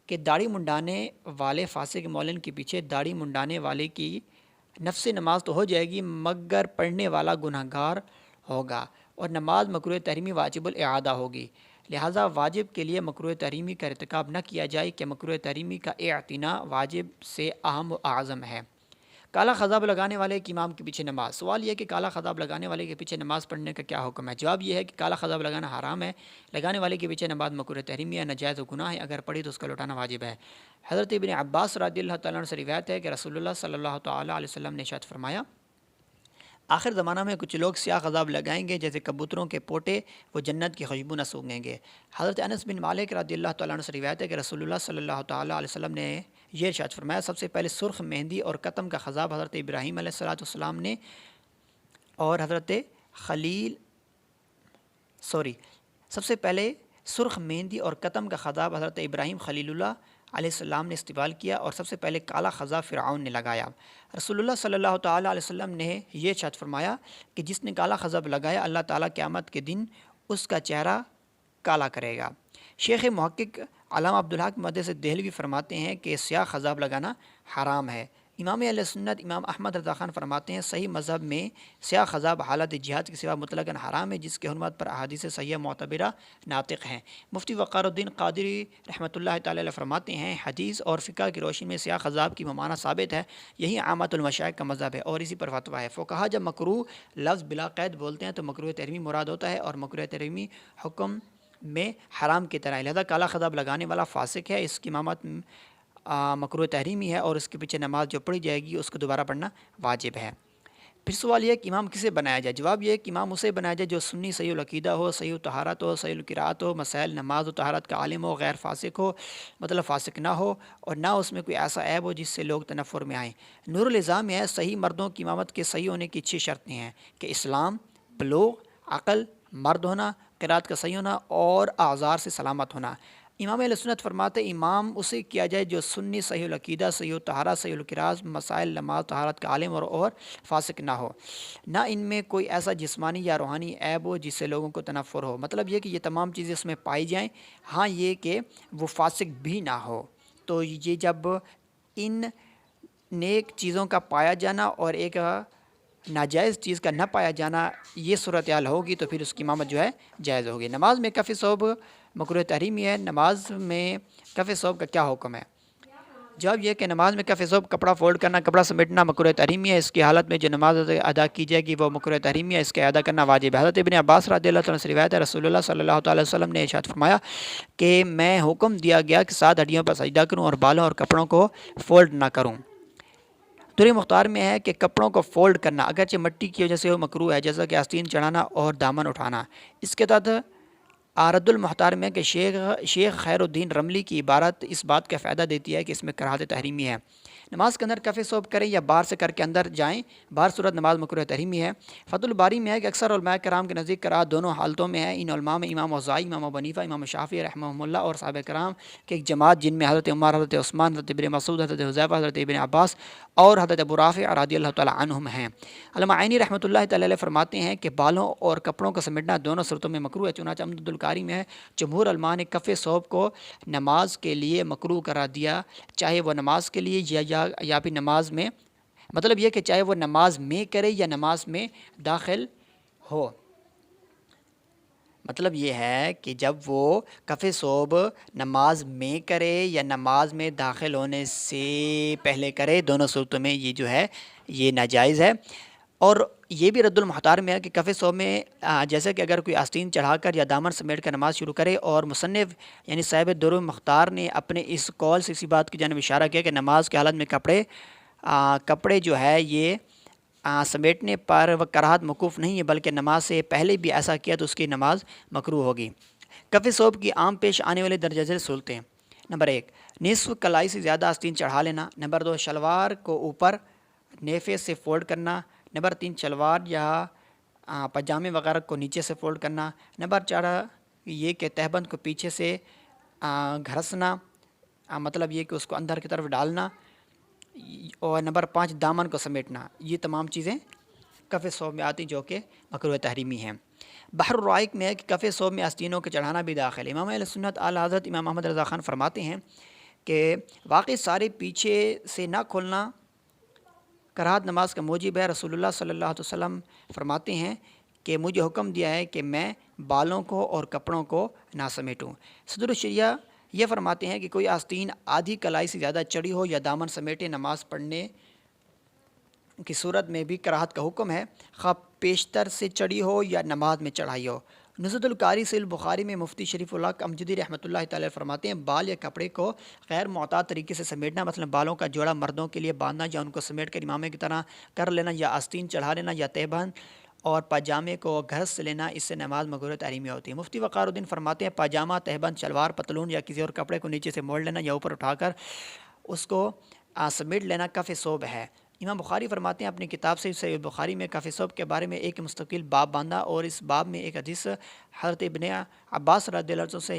Speaker 1: کہ داڑھی منڈانے والے فاسق معلن کے پیچھے داڑھی منڈانے والے کی نفس نماز تو ہو جائے گی مگر پڑھنے والا گناہگار ہوگا اور نماز مکروہ تحریمی واجب الاعادہ ہوگی، لہٰذا واجب کے لیے مکروہ تحریمی کا ارتکاب نہ کیا جائے کہ مکروہ تحریمی کا اعتنا واجب سے اہم و اعظم ہے۔ کالا خضاب لگانے والے ایک امام کے پیچھے نماز۔ سوال یہ ہے کہ کالا خضاب لگانے والے کے پیچھے نماز پڑھنے کا کیا حکم ہے؟ جواب یہ ہے کہ کالا خضاب لگانا حرام ہے، لگانے والے کے پیچھے نماز مکروہ تحریمی ہے، ناجائز و گناہ ہے، اگر پڑھی تو اس کا لوٹانا واجب ہے۔ حضرت ابن عباس رضی اللہ تعالیٰ عنہ سے روایت ہے کہ رسول اللہ صلی اللہ تعالیٰ علیہ وسلم نے ارشاد فرمایا، آخر زمانہ میں کچھ لوگ سیاہ خضاب لگائیں گے جیسے کبوتروں کے پوٹے، وہ جنت کی خوشبو نہ سونگیں گے۔ حضرت انس بن مالک رضی اللہ تعالیٰ عنہ سے روایت ہے کہ رسول اللہ صلی اللہ تعالیٰ علیہ وسلم نے یہ ارشاد فرمایا، سب سے پہلے سرخ مہندی اور قتم کا خضاب حضرت ابراہیم علیہ السلام نے اور سب سے پہلے سرخ مہندی اور قتم کا خضاب حضرت ابراہیم خلیل اللہ علیہ السلام نے استعمال کیا، اور سب سے پہلے کالا خضاب فرعون نے لگایا۔ رسول اللہ صلی اللہ تعالیٰ علیہ وسلم نے یہ ارشاد فرمایا کہ جس نے کالا خضاب لگایا اللہ تعالیٰ قیامت کے دن اس کا چہرہ کالا کرے گا۔ شیخ محقق علامہ عبدالحق محدث دہلوی فرماتے ہیں کہ سیاہ خضاب لگانا حرام ہے۔ امام اہل سنت امام احمد رضا خان فرماتے ہیں صحیح مذہب میں سیاہ خضاب حالت جہاد کے سوا مطلقاً حرام ہے، جس کے حرمت پر احادیث صحیحہ معتبرہ ناطق ہیں۔ مفتی وقار الدین قادری رحمۃ اللہ تعالی علیہ فرماتے ہیں حدیث اور فقہ کی روشنی میں سیاہ خضاب کی ممانعت ثابت ہے، یہی عامت المشائخ کا مذہب ہے اور اسی پر فتویٰ ہے۔ فقہا جب مکروہ لفظ بلا قید بولتے ہیں تو مکروہ تحریمی مراد ہوتا ہے، اور مکروہ تحریمی حکم میں حرام کی طرح، لہذا کالا خضاب لگانے والا فاسق ہے، اس کی امامت مکروہ تحریمی ہے اور اس کے پیچھے نماز جو پڑھی جائے گی اس کو دوبارہ پڑھنا واجب ہے۔ پھر سوال یہ ہے کہ امام کسے بنایا جائے؟ جواب یہ ہے کہ امام اسے بنایا جائے جو سنی صحیح العقیدہ ہو، صحیح طہارت ہو، صحیح القراءت ہو، مسائل نماز و طہارت کا عالم ہو، غیر فاسق ہو، مطلب فاسق نہ ہو، اور نہ اس میں کوئی ایسا عیب ہو جس سے لوگ تنفر میں آئیں۔ نور النظام میں ہے صحیح مردوں کی امامت کے صحیح ہونے کی 6 شرطیں ہیں کہ اسلام، بلوغ، عقل، مرد ہونا، قرات کا صحیح ہونا اور اعذار سے سلامت ہونا۔ امام اہل سنت فرماتے امام اسے کیا جائے جو سنی صحیح العقیدہ، صحیح الطہارت، صحیح القراءت، مسائل نماز طہارت کا عالم اور فاسق نہ ہو، نہ ان میں کوئی ایسا جسمانی یا روحانی عیب ہو جس سے لوگوں کو تنفر ہو، مطلب یہ کہ یہ تمام چیزیں اس میں پائی جائیں، ہاں یہ کہ وہ فاسق بھی نہ ہو۔ تو یہ جب ان نیک چیزوں کا پایا جانا اور ایک ناجائز چیز کا نہ پایا جانا یہ صورتحال ہوگی تو پھر اس کی امامت جو ہے جائز ہوگی۔ نماز میں کف ثوب مکروہ تحریمی ہے، نماز میں کف ثوب کا کیا حکم ہے؟ جواب یہ کہ نماز میں کف ثوب کپڑا فولڈ کرنا، کپڑا سمیٹنا مکروہ تحریمی ہے، اس کی حالت میں جو نماز ادا کی جائے گی وہ مکروہ تحریمی ہے، اس کا ادا کرنا واجب ہے۔ حضرت ابن عباس رضی اللہ تعالیٰ سے روایت ہے رسول اللہ صلی اللہ تعالیٰ علیہ وسلم نے ارشاد فرمایا کہ میں حکم دیا گیا کہ 7 ہڈیوں پر سجدہ کروں اور بالوں اور کپڑوں کو فولڈ نہ کروں۔ دوری مختار میں ہے کہ کپڑوں کو فولڈ کرنا اگرچہ مٹی کی وجہ سے وہ مکروہ ہے، جیسا کہ آستین چڑھانا اور دامن اٹھانا۔ اس کے تحت رد المختار میں کہ شیخ خیر الدین رملی کی عبارت اس بات کا فائدہ دیتی ہے کہ اس میں کراہت تحریمی ہے۔ نماز کے اندر کف ثوب کریں یا باہر سے کر کے اندر جائیں، باہر صورت نماز مکروہ تحریمی ہے۔ فتح الباری میں ہے کہ اکثر علماء کرام کے نزدیک کراہت دونوں حالتوں میں ہے۔ ان علماء میں امام اوزاعی، امام ابو حنیفہ، امام شافعی رحمہم اللہ اور صحابہ کرام کے ایک جماعت جن میں حضرت عمر، حضرت عثمان، حضرت ابن مسعود، حضرت حذیفہ، حضرت ابن عباس اور حضرت ابو رافع رضی اللہ تعالیٰ عنہم ہیں۔ علامہ عینی رحمۃ اللہ تعالی علیہ فرماتے ہیں کہ بالوں اور کپڑوں کو سمیٹنا دونوں صورتوں میں مکروہ ہے، چنانچہ عمدۃ القاری میں ہے جمہور علماء نے کف ثوب کو نماز کے لیے مکروہ قرار دیا، چاہے وہ نماز کے لیے یا پھر نماز میں، مطلب یہ کہ چاہے وہ نماز میں کرے یا نماز میں داخل ہو۔ مطلب یہ ہے کہ جب وہ کف ثوب نماز میں کرے یا نماز میں داخل ہونے سے پہلے کرے، دونوں صورتوں میں یہ جو ہے یہ ناجائز ہے۔ اور یہ بھی رد المختار میں ہے کہ کف ثوب میں جیسے کہ اگر کوئی آستین چڑھا کر یا دامن سمیٹ کر نماز شروع کرے، اور مصنف یعنی صاحب در المختار نے اپنے اس قول سے اسی بات کی جانب اشارہ کیا کہ نماز کی حالت میں کپڑے جو ہے یہ سمیٹنے پر وہ کراہت موقوف نہیں ہے، بلکہ نماز سے پہلے بھی ایسا کیا تو اس کی نماز مکروہ ہوگی۔ کف ثوب کی عام پیش آنے والے درجہ ذیل صورتیں: نمبر 1 نصف کلائی سے زیادہ آستین چڑھا لینا، نمبر 2 شلوار کو اوپر نیفے سے فولڈ کرنا، نمبر 3 شلوار یا پاجامے وغیرہ کو نیچے سے فولڈ کرنا، نمبر 4 یہ کہ تہبند کو پیچھے سے گھرسنا، مطلب یہ کہ اس کو اندر کی طرف ڈالنا، اور نمبر 5 دامن کو سمیٹنا۔ یہ تمام چیزیں کف ثوب میں آتی جو کہ مکروہ تحریمی ہیں۔ بحر الرائق میں ہے کہ کف ثوب میں آستینوں کے چڑھانا بھی داخل ہے۔ امام اہل سنت اعلیٰ حضرت امام محمد رضا خان فرماتے ہیں کہ واقعی سارے پیچھے سے نہ کھولنا کراہت نماز کا موجب ہے۔ رسول اللہ صلی اللہ علیہ وسلم فرماتے ہیں کہ مجھے حکم دیا ہے کہ میں بالوں کو اور کپڑوں کو نہ سمیٹوں۔ صدر الشریعہ یہ فرماتے ہیں کہ کوئی آستین آدھی کلائی سے زیادہ چڑھی ہو یا دامن سمیٹے نماز پڑھنے کی صورت میں بھی کراہت کا حکم ہے، خواہ پیشتر سے چڑھی ہو یا نماز میں چڑھائی ہو۔ نزہۃ القاری صحیح البخاری میں مفتی شریف اللہ امجدی رحمۃ اللہ تعالی فرماتے ہیں بال یا کپڑے کو غیر معتاد طریقے سے سمیٹنا، مثلا بالوں کا جوڑا مردوں کے لیے باندھنا یا ان کو سمیٹ کر امامے کی طرح کر لینا، یا آستین چڑھا لینا، یا تہبند اور پاجامے کو گھس سے لینا، اس سے نماز مغرور تحریمی ہوتی ہے۔ مفتی وقار الدین فرماتے ہیں پاجامہ، تہبند، شلوار، پتلون یا کسی اور کپڑے کو نیچے سے موڑ لینا یا اوپر اٹھا کر اس کو سمیٹ لینا کف ثوب ہے۔ امام بخاری فرماتے ہیں اپنی کتاب سے صحیح بخاری میں کف ثوب کے بارے میں ایک مستقل باب باندھا، اور اس باب میں ایک حدیث حضرت ابن عباس رضی اللہ عنہ سے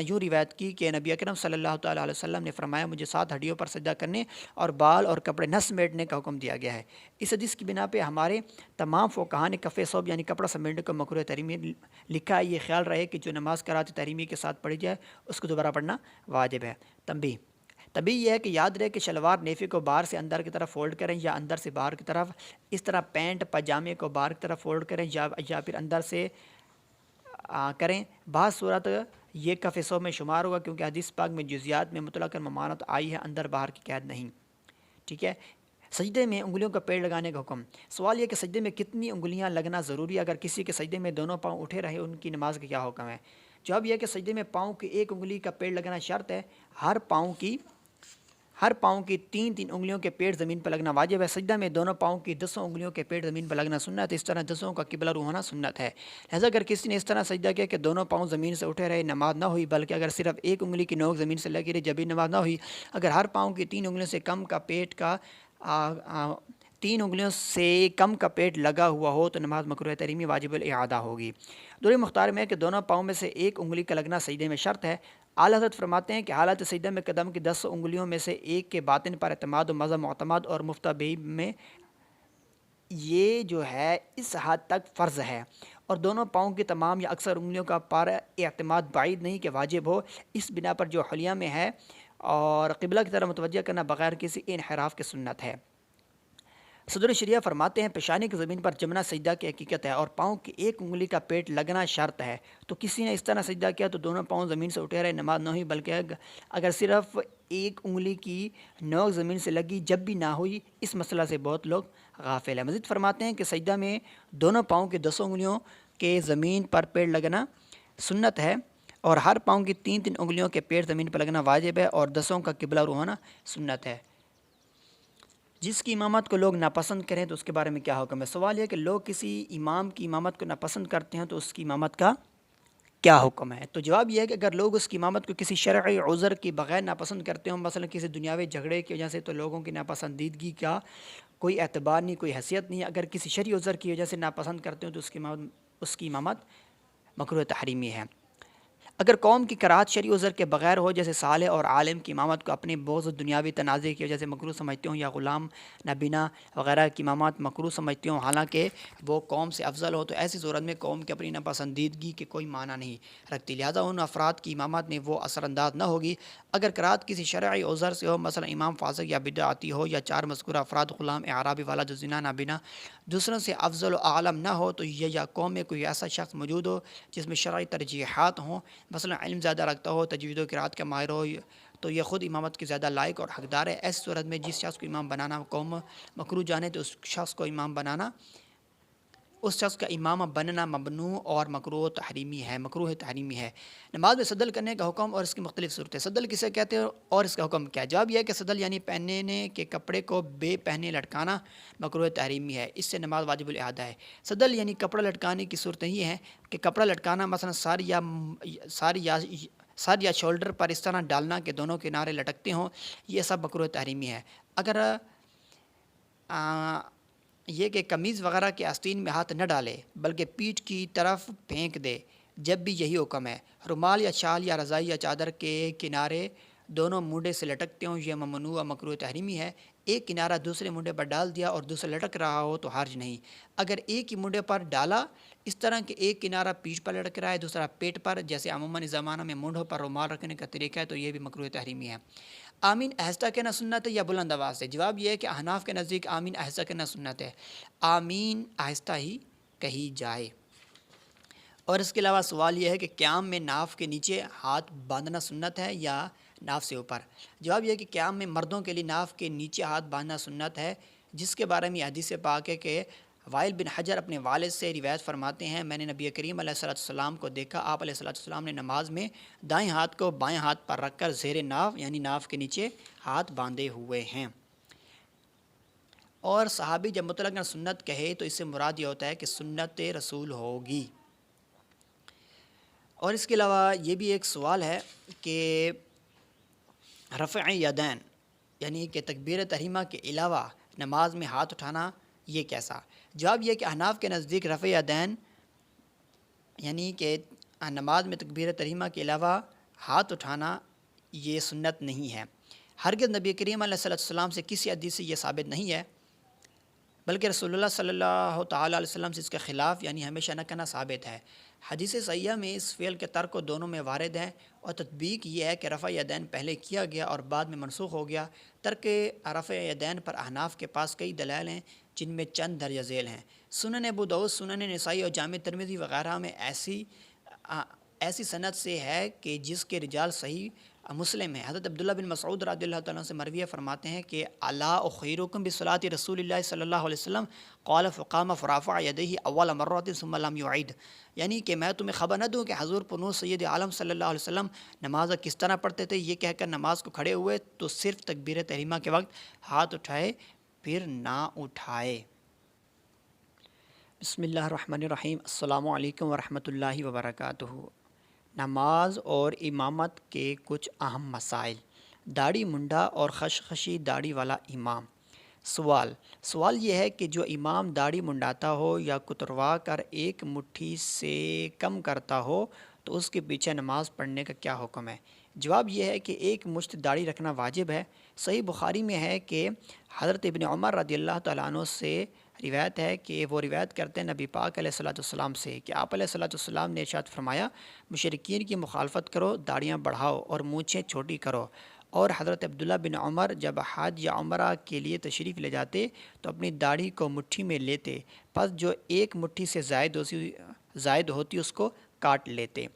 Speaker 1: یوں روایت کی کہ نبی اکرم صلی اللہ تعالیٰ علیہ وسلم نے فرمایا مجھے 7 ہڈیوں پر سجدہ کرنے اور بال اور کپڑے نہ سمیٹنے کا حکم دیا گیا ہے۔ اس حدیث کی بنا پہ ہمارے تمام فقہاء نے کف ثوب یعنی کپڑا سمیٹنے کو مکروہ تحریمی لکھا ہے۔ یہ خیال رہے کہ جو نماز قرات تحریمی کے ساتھ پڑھی جائے اس کو دوبارہ پڑھنا واجب ہے۔ تنبیہ یہ ہے کہ یاد رہے کہ شلوار نیفی کو باہر سے اندر کی طرف فولڈ کریں یا اندر سے باہر کی طرف، اس طرح پینٹ پاجامے کو باہر کی طرف فولڈ کریں یا پھر اندر سے کریں۔ بعض صورت یہ کف ثوب میں شمار ہوگا کیونکہ حدیث پاک میں جزیات میں مطلقاً ممانعت آئی ہے، اندر باہر کی قید نہیں۔ ٹھیک ہے۔ سجدے میں انگلیوں کا پیڑ لگانے کا حکم۔ سوال یہ کہ سجدے میں کتنی انگلیاں لگنا ضروری ہے؟ اگر کسی کے سجدے میں دونوں پاؤں اٹھے رہے ان کی نماز کا کیا حکم ہے؟ جواب یہ کہ سجدے میں پاؤں کی ایک انگلی کا پیڑ لگنا شرط ہے۔ ہر پاؤں کی 3 انگلیوں کے پیڑ زمین پر لگنا واجب ہے۔ سجدہ میں دونوں پاؤں کی 10 انگلیوں کے پیڑ زمین پر لگنا سنت ہے، اس طرح 10 کا قبلہ روح ہونا سنت ہے۔ لہذا اگر کسی نے اس طرح سجدہ کیا کہ دونوں پاؤں زمین سے اٹھے رہے نماز نہ ہوئی، بلکہ اگر صرف ایک انگلی کی نوک زمین سے لگی رہی جب بھی نماز نہ ہوئی۔ اگر ہر پاؤں کی 3 انگلیوں سے کم کا پیٹ کا 3 انگلیوں سے کم کا پیٹ لگا ہوا ہو تو نماز مکروہ تحریمی واجب الاعادہ ہوگی۔ دور مختار میں ہے کہ دونوں پاؤں میں سے ایک انگلی کا لگنا سجدے میں شرط ہے۔ اعلیٰ حضرت فرماتے ہیں کہ حالت سجدہ میں قدم کی 10 انگلیوں میں سے ایک کے باطن پر اعتماد و مذہب معتمد اور مفتبی میں یہ جو ہے اس حد تک فرض ہے، اور دونوں پاؤں کی تمام یا اکثر انگلیوں کا پر اعتماد بعید نہیں کہ واجب ہو۔ اس بنا پر جو حلیہ میں ہے اور قبلہ کی طرف متوجہ کرنا بغیر کسی انحراف کے سنت ہے۔ صدر الشریعہ فرماتے ہیں پیشانی کی زمین پر جمنا سجدہ کی حقیقت ہے اور پاؤں کی ایک انگلی کا پیٹ لگنا شرط ہے۔ تو کسی نے اس طرح سجدہ کیا تو دونوں پاؤں زمین سے اٹھے رہے نماز نہ ہوئی، بلکہ اگر صرف ایک انگلی کی نوک زمین سے لگی جب بھی نہ ہوئی۔ اس مسئلہ سے بہت لوگ غافل ہیں۔ مزید فرماتے ہیں کہ سجدہ میں دونوں پاؤں کے 10 انگلیوں کے زمین پر پیڑ لگنا سنت ہے، اور ہر پاؤں کی 3 انگلیوں کے پیڑ زمین پر لگنا واجب ہے، اور 10 کا قبلہ روح ہونا سنت ہے۔ جس کی امامت کو لوگ ناپسند کریں تو اس کے بارے میں کیا حکم ہے؟ سوال یہ کہ لوگ کسی امام کی امامت کو ناپسند کرتے ہیں تو اس کی امامت کا کیا حکم ہے؟ تو جواب یہ ہے کہ اگر لوگ اس کی امامت کو کسی شرعی عذر کی بغیر ناپسند کرتے ہوں، مثلا کسی دنیاوی جھگڑے کی وجہ سے، تو لوگوں کی ناپسندیدگی کا کوئی اعتبار نہیں، کوئی حیثیت نہیں۔ اگر کسی شرعی عذر کی وجہ سے ناپسند کرتے ہوں تو اس کی امامت مکروہ تحریمی ہے۔ اگر قوم کی کراہت شرعی عذر کے بغیر ہو، جیسے صالح اور عالم کی امامت کو اپنے بغض دنیاوی تنازع کی وجہ سے مکروہ سمجھتے ہوں، یا غلام نابینا وغیرہ کی امامت مکروہ سمجھتے ہوں حالانکہ وہ قوم سے افضل ہو، تو ایسی صورت میں قوم کی اپنی ناپسندیدگی کے کوئی معنی نہیں رکھتی، لہذا ان افراد کی امامت میں وہ اثر انداز نہ ہوگی۔ اگر کراہت کسی شرعی عذر سے ہو، مثلا امام فاسق یا بدعتی ہو، یا 4 مذکورہ افراد غلام اعرابی والا جو زنا نابینا دوسروں سے افضل و اعلم نہ ہو، تو یہ یا قوم میں کوئی ایسا شخص موجود ہو جس میں شرعی ترجیحات ہوں، مثلا علم زیادہ رکھتا ہو، تجوید و قرات کا ماہر ہو، تو یہ خود امامت کے زیادہ لائق اور حقدار ہے۔ ایسی صورت میں جس شخص کو امام بنانا قوم مکروہ جانے تو اس شخص کا امام بننا ممنوع اور مکروہ تحریمی ہے۔ نماز میں سدل کرنے کا حکم اور اس کی مختلف صورتیں۔ سدل کسے کہتے ہیں اور اس کا حکم کیا ہے؟ جواب یہ ہے کہ سدل یعنی پہننے کے کپڑے کو بے پہنے لٹکانا مکروہ تحریمی ہے، اس سے نماز واجب الاعادہ ہے۔ سدل یعنی کپڑا لٹکانے کی صورتیں یہ ہیں کہ کپڑا لٹکانا مثلا سر یا شولڈر پر اس طرح ڈالنا کہ دونوں کنارے لٹکتے ہوں، یہ سب مکروہ تحریمی ہے۔ اگر یہ کہ قمیض وغیرہ کے آستین میں ہاتھ نہ ڈالے بلکہ پیٹھ کی طرف پھینک دے جب بھی یہی حکم ہے۔ رومال یا شال یا رضائی یا چادر کے کنارے دونوں منڈے سے لٹکتے ہوں، یہ ممنوع و مکروہ تحریمی ہے۔ ایک کنارہ دوسرے منڈے پر ڈال دیا اور دوسرا لٹک رہا ہو تو حرج نہیں۔ اگر ایک ہی منڈے پر ڈالا اس طرح کہ ایک کنارہ پیٹھ پر لٹک رہا ہے دوسرا پیٹ پر، جیسے عموماً زمانہ میں منڈوں پر رومال رکھنے کا طریقہ ہے، تو یہ بھی مکروہ تحریمی ہے۔ آمین آہستہ کہنا سنت ہے یا بلند آواز سے؟ جواب یہ ہے کہ احناف کے نزدیک آمین آہستہ کہنا سنت ہے، آمین آہستہ ہی کہی جائے۔ اور اس کے علاوہ سوال یہ ہے کہ قیام میں ناف کے نیچے ہاتھ باندھنا سنت ہے یا ناف سے اوپر؟ جواب یہ ہے کہ قیام میں مردوں کے لیے ناف کے نیچے ہاتھ باندھنا سنت ہے، جس کے بارے میں حدیث پاک ہے کہ وائل بن حجر اپنے والد سے روایت فرماتے ہیں، میں نے نبی کریم علیہ الصلوۃ والسلام کو دیکھا، آپ علیہ الصلوۃ والسلام نے نماز میں دائیں ہاتھ کو بائیں ہاتھ پر رکھ کر زیر ناف یعنی ناف کے نیچے ہاتھ باندھے ہوئے ہیں۔ اور صحابی جب مطلقاً سنت کہے تو اس سے مراد یہ ہوتا ہے کہ سنت رسول ہوگی۔ اور اس کے علاوہ یہ بھی ایک سوال ہے کہ رفع یدین یعنی کہ تکبیر تحریمہ کے علاوہ نماز میں ہاتھ اٹھانا یہ کیسا؟ جواب یہ کہ احناف کے نزدیک رفع یدین یعنی کہ نماز میں تکبیر تحریمہ کے علاوہ ہاتھ اٹھانا یہ سنت نہیں ہے۔ ہرگز نبی کریم علیہ الصلوۃ والسلام سے کسی حدیث سے یہ ثابت نہیں ہے، بلکہ رسول اللہ صلی اللہ تعالیٰ علیہ وسلم سے اس کے خلاف یعنی ہمیشہ نہ کرنا ثابت ہے۔ حدیث صحیحہ میں اس فعل کے ترک دونوں میں وارد ہے، اور تطبیق یہ ہے کہ رفع یدین پہلے کیا گیا اور بعد میں منسوخ ہو گیا۔ ترک رفع یدین پر احناف کے پاس کئی دلائل ہیں، جن میں چند درج ذیل ہیں۔ سنن ابو داؤد، سنن نسائی اور جامع ترمذی وغیرہ میں ایسی سند سے ہے کہ جس کے رجال صحیح مسلم ہیں۔ حضرت عبداللہ بن مسعود رضی اللہ تعالیٰ سے مروی فرماتے ہیں کہ الا اخیرکم بصلاۃ رسول اللہ صلی اللہ علیہ وسلم قال فقام فرفع یدیہ اول مرۃ ثم لم یعید، یعنی کہ میں تمہیں خبر نہ دوں کہ حضور پرنور سید عالم صلی اللہ علیہ وسلم نماز کس طرح پڑھتے تھے؟ یہ کہہ کر نماز کو کھڑے ہوئے تو صرف تکبیر تحریمہ کے وقت ہاتھ اٹھائے پھر نہ اٹھائے۔ بسم اللہ الرحمن الرحیم۔ السلام علیکم ورحمۃ اللہ وبرکاتہ۔ نماز اور امامت کے کچھ اہم مسائل۔ داڑھی منڈا اور خشخشی داڑھی والا امام۔ سوال یہ ہے کہ جو امام داڑھی منڈاتا ہو یا کتروا کر ایک مٹھی سے کم کرتا ہو تو اس کے پیچھے نماز پڑھنے کا کیا حکم ہے؟ جواب یہ ہے کہ ایک مشت داڑھی رکھنا واجب ہے۔ صحیح بخاری میں ہے کہ حضرت ابن عمر رضی اللہ تعالیٰ عنہ سے روایت ہے کہ وہ روایت کرتے ہیں نبی پاک علیہ الصلوۃ والسلام سے کہ آپ علیہ الصلوۃ والسلام نے ارشاد فرمایا، مشرکین کی مخالفت کرو، داڑیاں بڑھاؤ اور مونچھیں چھوٹی کرو۔ اور حضرت عبداللہ بن عمر جب حج یا عمرہ کے لیے تشریف لے جاتے تو اپنی داڑھی کو مٹھی میں لیتے، پس جو ایک مٹھی سے زائد ہوتی اس کو کاٹ لیتے۔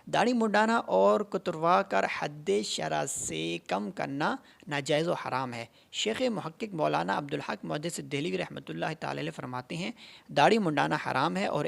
Speaker 1: داڑھی منڈانا اور کتروا کر حد شرع سے کم کرنا ناجائز و حرام ہے۔ شیخ محقق مولانا عبدالحق محدث دہلوی رحمۃ اللہ تعالی علیہ فرماتے ہیں، داڑھی منڈانا حرام ہے اور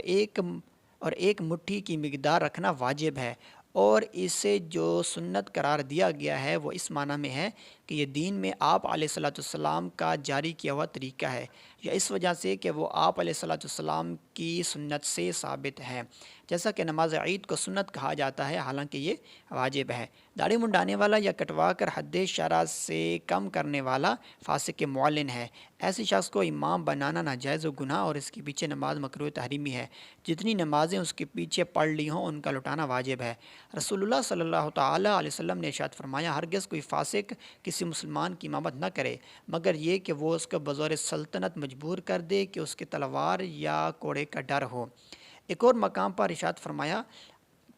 Speaker 1: ایک مٹھی کی مقدار رکھنا واجب ہے، اور اسے جو سنت قرار دیا گیا ہے وہ اس معنی میں ہے کہ یہ دین میں آپ علیہ الصلوۃ والسلام کا جاری کیا ہوا طریقہ ہے، یا اس وجہ سے کہ وہ آپ علیہ الصلوۃ والسلام کی سنت سے ثابت ہے، جیسا کہ نماز عید کو سنت کہا جاتا ہے حالانکہ یہ واجب ہے۔ داڑھی منڈانے والا یا کٹوا کر حد شرع سے کم کرنے والا فاسق معلن ہے۔ ایسے شخص کو امام بنانا ناجائز و گناہ اور اس کے پیچھے نماز مکروہ تحریمی ہے۔ جتنی نمازیں اس کے پیچھے پڑھ لی ہوں ان کا لٹانا واجب ہے۔ رسول اللہ صلی اللہ تعالیٰ علیہ وسلم نے ارشاد فرمایا، ہرگز کوئی فاسق کسی مسلمان کی امامت نہ کرے مگر یہ کہ وہ اس کو بزور سلطنت مجبور کر دے کہ اس کے تلوار یا کوڑے کا ڈر ہو۔ ایک اور مقام پر ارشاد فرمایا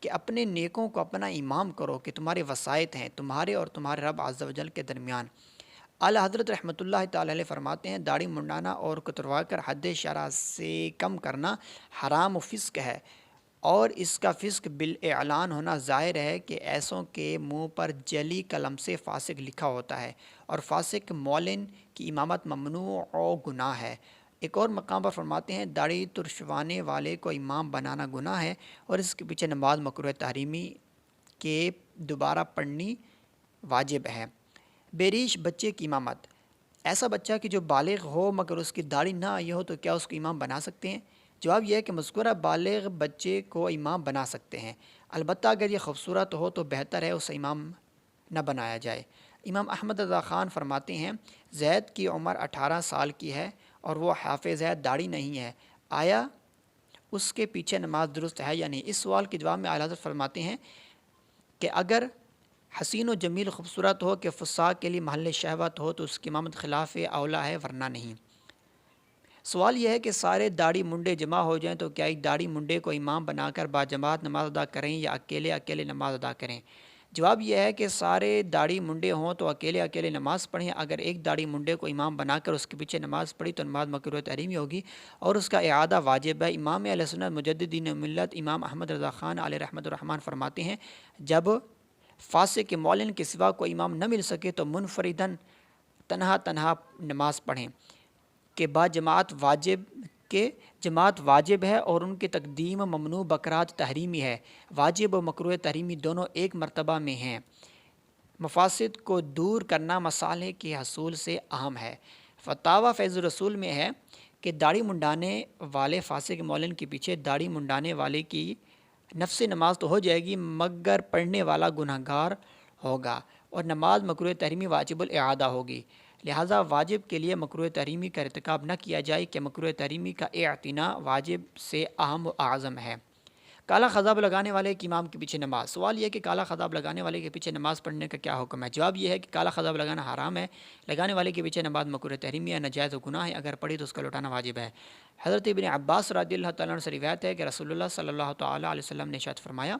Speaker 1: کہ اپنے نیکوں کو اپنا امام کرو کہ تمہارے وسائط ہیں تمہارے اور تمہارے رب عز و جل کے درمیان۔ اعلیٰ حضرت رحمۃ اللہ تعالی علیہ فرماتے ہیں، داڑھی منڈانا اور کتروا کر حد شرع سے کم کرنا حرام و فسق ہے، اور اس کا فسق بالاعلان ہونا ظاہر ہے کہ ایسوں کے منہ پر جلی قلم سے فاسق لکھا ہوتا ہے، اور فاسق معلن کی امامت ممنوع و گناہ ہے۔ ایک اور مقام پر فرماتے ہیں، داڑھی ترشوانے والے کو امام بنانا گناہ ہے اور اس کے پیچھے نماز مکروہ تحریمی کے دوبارہ پڑھنی واجب ہے۔ بے ریش بچے کی امامت۔ ایسا بچہ کہ جو بالغ ہو مگر اس کی داڑھی نہ آئی ہو تو کیا اس کو امام بنا سکتے ہیں؟ جواب یہ ہے کہ مذکورہ بالغ بچے کو امام بنا سکتے ہیں، البتہ اگر یہ خوبصورت ہو تو بہتر ہے اسے امام نہ بنایا جائے۔ امام احمد رضا خان فرماتے ہیں، زید کی عمر 18 سال کی ہے اور وہ حافظ ہے، داڑھی نہیں ہے، آیا اس کے پیچھے نماز درست ہے یا نہیں؟ اس سوال کے جواب میں اعلیٰ حضرت فرماتے ہیں کہ اگر حسین و جمیل خوبصورت ہو کہ فساق کے لیے محل شہوت ہو تو اس کی امامت خلاف اولا ہے، ورنہ نہیں۔ سوال یہ ہے کہ سارے داڑھی منڈے جمع ہو جائیں تو کیا ایک داڑھی منڈے کو امام بنا کر باجماعت نماز ادا کریں یا اکیلے نماز ادا کریں؟ جواب یہ ہے کہ سارے داڑھی منڈے ہوں تو اکیلے اکیلے نماز پڑھیں، اگر ایک داڑھی منڈے کو امام بنا کر اس کے پیچھے نماز پڑھی تو نماز مکروہ تحریمی ہوگی اور اس کا اعادہ واجب ہے۔ امام اہل سنت مجدد دین ملت امام احمد رضا خان علیہ رحمۃ الرحمن فرماتے ہیں جب فاسق کے معلن کے سوا کو امام نہ مل سکے تو منفردن تنہا نماز پڑھیں کہ جماعت واجب ہے اور ان کی تقدیم ممنوع بقرات تحریمی ہے۔ واجب و مکروہ تحریمی دونوں ایک مرتبہ میں ہیں۔ مفاسد کو دور کرنا مصالح کے حصول سے اہم ہے۔ فتاوی فیض الرسول میں ہے کہ داڑھی منڈانے والے فاسق معلن کے پیچھے داڑھی منڈانے والے کی نفس نماز تو ہو جائے گی مگر پڑھنے والا گناہگار ہوگا اور نماز مکروہ تحریمی واجب الاعادہ ہوگی، لہٰذا واجب کے لیے مکروہ تحریمی کا ارتکاب نہ کیا جائے کہ مکروہ تحریمی کا اعتناء واجب سے اہم و اعظم ہے۔ کالا خضاب لگانے والے کے امام کے پیچھے نماز۔ سوال یہ ہے کہ کالا خضاب لگانے والے کے پیچھے نماز پڑھنے کا کیا حکم ہے؟ جواب یہ ہے کہ کالا خضاب لگانا حرام ہے، لگانے والے کے پیچھے نماز مکروہ تحریمی ہے، ناجائز و گناہ ہے، اگر پڑھی تو اس کا لوٹانا واجب ہے۔ حضرت ابن عباس رضی اللہ تعالیٰ عنہ سے روایت ہے کہ رسول اللہ صلی اللہ تعالیٰ علیہ وسلم نے ارشاد فرمایا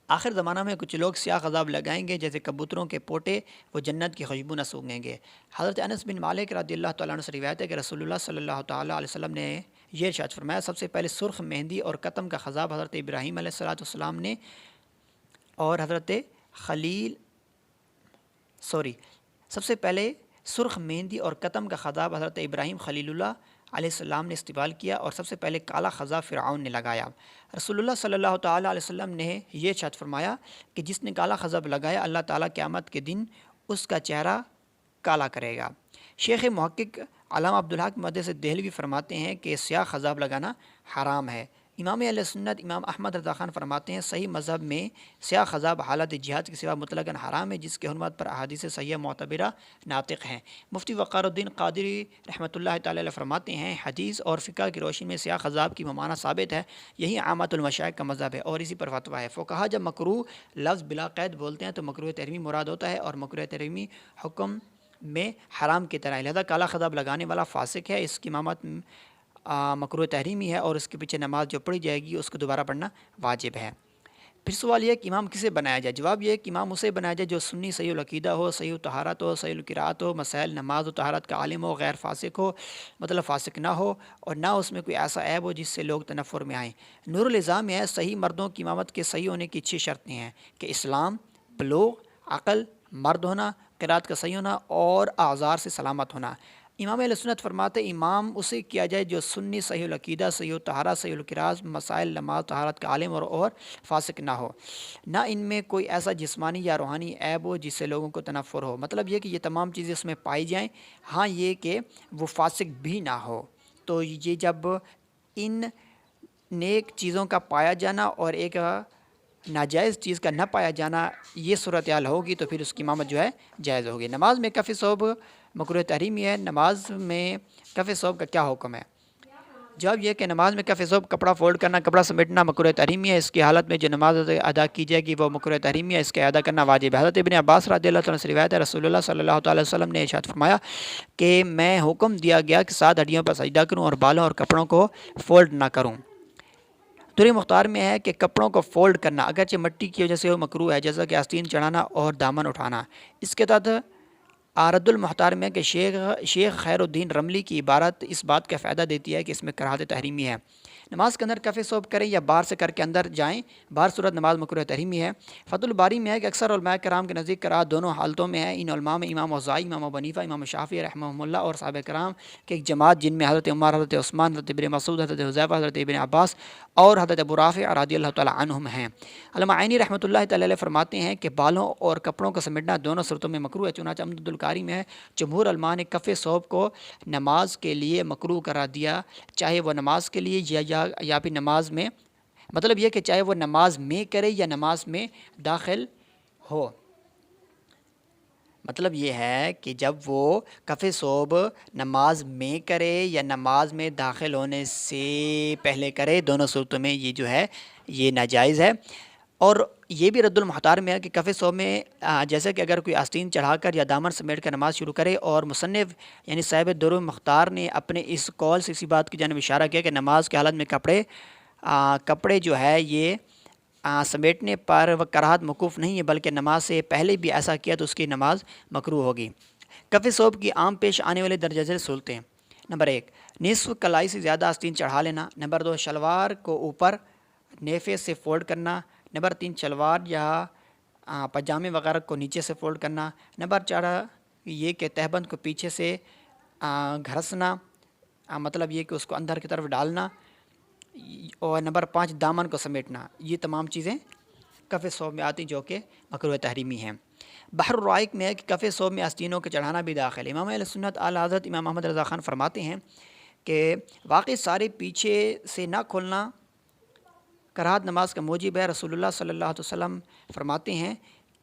Speaker 1: آخر زمانہ میں کچھ لوگ سیاہ خضاب لگائیں گے جیسے کبوتروں کے پوٹے، وہ جنت کی خوشبو نہ سونگیں گے۔ حضرت انس بن مالک رضی اللہ تعالیٰ عنہ سے روایت ہے کہ رسول اللہ صلی اللہ تعالیٰ علیہ وسلم نے یہ ارشاد فرمایا سب سے پہلے سرخ مہندی اور قتم کا خضاب حضرت ابراہیم علیہ السلام نے اور سب سے پہلے سرخ مہندی اور قتم کا خضاب حضرت ابراہیم خلیل اللہ علیہ السلام نے استعمال کیا اور سب سے پہلے کالا خضاب فرعون نے لگایا۔ رسول اللہ صلی اللہ تعالیٰ علیہ وسلم نے یہ ارشاد فرمایا کہ جس نے کالا خضاب لگایا اللہ تعالیٰ قیامت کے دن اس کا چہرہ کالا کرے گا۔ شیخ محقق علامہ عبدالحق محدث دہلوی فرماتے ہیں کہ سیاہ خضاب لگانا حرام ہے۔ امام اہل سنت امام احمد رضا خان فرماتے ہیں صحیح مذہب میں سیاہ خضاب حالت جہاد کے سوا مطلقاً حرام ہے جس کے حرمت پر احادیث صحیحہ معتبرہ ناطق ہیں۔ مفتی وقار الدین قادری رحمۃ اللہ تعالی علیہ فرماتے ہیں حدیث اور فقہ کی روشنی میں سیاہ خضاب کی ممانعت ثابت ہے، یہی عامت المشائخ کا مذہب ہے اور اسی پر فتویٰ ہے۔ فقہا جب مکروہ لفظ بلا قید بولتے ہیں تو مکروہ تحریمی مراد ہوتا ہے اور مکروہ تحریمی حکم میں حرام کی طرح، لہذا کالا خضاب لگانے والا فاسق ہے، اس کی امامت مکروہ تحریمی ہے اور اس کے پیچھے نماز جو پڑھی جائے گی اس کو دوبارہ پڑھنا واجب ہے۔ پھر سوال یہ ہے کہ امام کسے بنایا جائے؟ جواب یہ ہے کہ امام اسے بنایا جائے جو سنی صحیح العقیدہ ہو، صحیح الطہارت ہو، صحیح القراءت ہو، مسائل نماز و طہارت کا عالم ہو، غیر فاسق ہو، مطلب فاسق نہ ہو اور نہ اس میں کوئی ایسا عیب ہو جس سے لوگ تنفر میں آئیں۔ نور النظام میں ہے صحیح مردوں کی امامت کے صحیح ہونے کی 6 شرطیں ہیں کہ اسلام، بلوغ، عقل، مرد ہونا، قرات کا صحیح ہونا اور اعذار سے سلامت ہونا۔ امام اہل سنت فرماتے امام اسے کیا جائے جو سنی صحیح العقیدہ، صحیح الطہارت، صحیح القراءت، مسائل نماز طہارت کا عالم اور فاسق نہ ہو، نہ ان میں کوئی ایسا جسمانی یا روحانی عیب ہو جس سے لوگوں کو تنفر ہو، مطلب یہ کہ یہ تمام چیزیں اس میں پائی جائیں، ہاں یہ کہ وہ فاسق بھی نہ ہو۔ تو یہ جب ان نیک چیزوں کا پایا جانا اور ایک ناجائز چیز کا نہ پایا جانا یہ صورتحال ہوگی تو پھر اس کی امامت جو ہے جائز ہوگی۔ نماز میں کف ثوب مکروہ تحریمی ہے، نماز میں کف ثوب کا کیا حکم ہے؟ جواب یہ کہ نماز میں کف ثوب کپڑا فولڈ کرنا، کپڑا سمیٹنا مکروہ تحریمی ہے، اس کی حالت میں جو نماز ادا کی جائے گی وہ مکروہ تحریمی ہے، اس کا ادا کرنا واجب ہے۔ حضرت ابن عباس رضی اللہ تعالیٰ سے روایت ہے رسول اللہ صلی اللہ تعالیٰ وسلم نے ارشاد فرمایا کہ میں حکم دیا گیا کہ 7 ہڈیوں پر سجدہ کروں اور بالوں اور کپڑوں کو فولڈ نہ کروں۔ دوری مختار میں ہے کہ کپڑوں کو فولڈ کرنا اگرچہ مٹی کی وجہ سے وہ مکروہ ہے جیسا کہ آستین چڑھانا اور دامن اٹھانا۔ اس کے تحت رد المختار میں کہ شیخ خیر الدین رملی کی عبارت اس بات کا فائدہ دیتی ہے کہ اس میں کراہت تحریمی ہے۔ نماز کے اندر کف ثوب کریں یا باہر سے کر کے اندر جائیں، باہر صورت نماز مکروہ تحریمی ہے۔ فتح الباری میں ہے کہ اکثر علماء کرام کے نزدیک کراہت دونوں حالتوں میں ہے۔ ان علماء میں امام اوزاعی، امام ابو حنیفہ، امام شافعی رحمہم اللہ اور صحابہ کرام کے ایک جماعت جن میں حضرت عمر، حضرت عثمان، حضرت ابن مسعود، حضرت حذیفہ، حضرت ابن عباس اور حضرت ابو رافع رضی اللہ تعالیٰ عنہم ہیں۔ علامہ عینی رحمۃ اللہ تعالی علیہ فرماتے ہیں کہ بالوں اور کپڑوں کو سمیٹنا دونوں صورتوں میں مکروہ ہے، چنانچہ عمدۃ القاری میں ہے جمہور علماء نے کف ثوب کو نماز کے لیے مکروہ قرار دیا، چاہے وہ نماز کے لیے یا پھر نماز میں، مطلب یہ کہ چاہے وہ نماز میں کرے یا نماز میں داخل ہو۔ مطلب یہ ہے کہ جب وہ کف ثوب نماز میں کرے یا نماز میں داخل ہونے سے پہلے کرے، دونوں صورتوں میں یہ جو ہے یہ ناجائز ہے۔ اور یہ بھی رد المختار میں ہے کہ کف ثوب میں جیسے کہ اگر کوئی آستین چڑھا کر یا دامن سمیٹ کر نماز شروع کرے، اور مصنف یعنی صاحب در المختار نے اپنے اس قول سے اسی بات کی جانب اشارہ کیا کہ نماز کی حالت میں کپڑے جو ہے یہ سمیٹنے پر وہ کراہت موقوف نہیں ہے، بلکہ نماز سے پہلے بھی ایسا کیا تو اس کی نماز مکروہ ہوگی۔ کف ثوب کی عام پیش آنے والے درجہ ذیل صورتیں: نمبر 1، نصف کلائی سے زیادہ آستین چڑھا لینا۔ نمبر 2، شلوار کو اوپر نیفے سے فولڈ کرنا۔ نمبر 3، شلوار یا پاجامے وغیرہ کو نیچے سے فولڈ کرنا۔ نمبر 4، یہ کہ تہبند کو پیچھے سے گھرسنا، مطلب یہ کہ اس کو اندر کی طرف ڈالنا۔ اور نمبر 5، دامن کو سمیٹنا۔ یہ تمام چیزیں کف ثوب میں آتی جو کہ مکروہ تحریمی ہیں۔ بحر الرائق میں ہے کہ کف ثوب میں آستینوں کے چڑھانا بھی داخل ہے۔ امام اہل سنت اعلیٰ حضرت امام محمد رضا خان فرماتے ہیں کہ واقعی سارے پیچھے سے نہ کھولنا کراہت نماز کا موجب ہے۔ رسول اللہ صلی اللہ علیہ وسلم فرماتے ہیں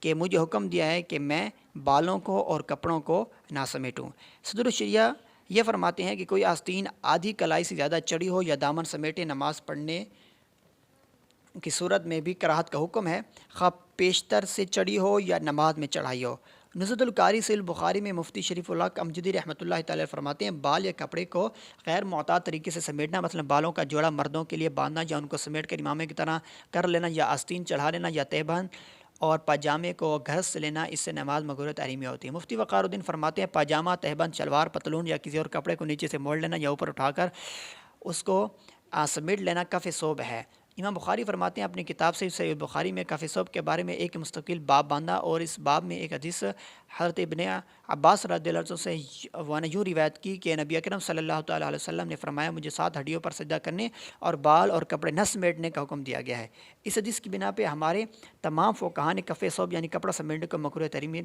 Speaker 1: کہ مجھے حکم دیا ہے کہ میں بالوں کو اور کپڑوں کو نہ سمیٹوں۔ صدر الشریعہ یہ فرماتے ہیں کہ کوئی آستین آدھی کلائی سے زیادہ چڑھی ہو یا دامن سمیٹے، نماز پڑھنے کی صورت میں بھی کراہت کا حکم ہے، خواہ پیشتر سے چڑھی ہو یا نماز میں چڑھائی ہو۔ نزہۃ القاری صحیح البخاری میں مفتی شریف اللہ امجدی رحمۃ اللہ تعالی فرماتے ہیں بال یا کپڑے کو غیر معتاد طریقے سے سمیٹنا، مثلا بالوں کا جوڑا مردوں کے لیے باندھنا یا ان کو سمیٹ کر امامے کی طرح کر لینا، یا آستین چڑھا لینا، یا تہبند اور پاجامے کو گھس لینا، اس سے نماز مکروہ تحریمی ہوتی ہے۔ مفتی وقار الدین فرماتے ہیں پاجامہ، تہبند، شلوار، پتلون یا کسی اور کپڑے کو نیچے سے موڑ لینا یا اوپر اٹھا کر اس کو سمیٹ لینا کف ثوب ہے۔ امام بخاری فرماتے ہیں اپنی کتاب سے صحیح بخاری میں کف ثوب کے بارے میں ایک مستقل باب باندھا، اور اس باب میں ایک حدیث حضرت ابن عباس رضی اللہ عنہ سے یوں روایت کی کہ نبی اکرم صلی اللہ تعالیٰ علیہ وسلم نے فرمایا مجھے 7 ہڈیوں پر سجدہ کرنے اور بال اور کپڑے نہ سمیٹنے کا حکم دیا گیا ہے۔ اس حدیث کی بنا پہ ہمارے تمام فقہا نے کف ثوب یعنی کپڑا سمیٹنے کو مکروہ تحریمی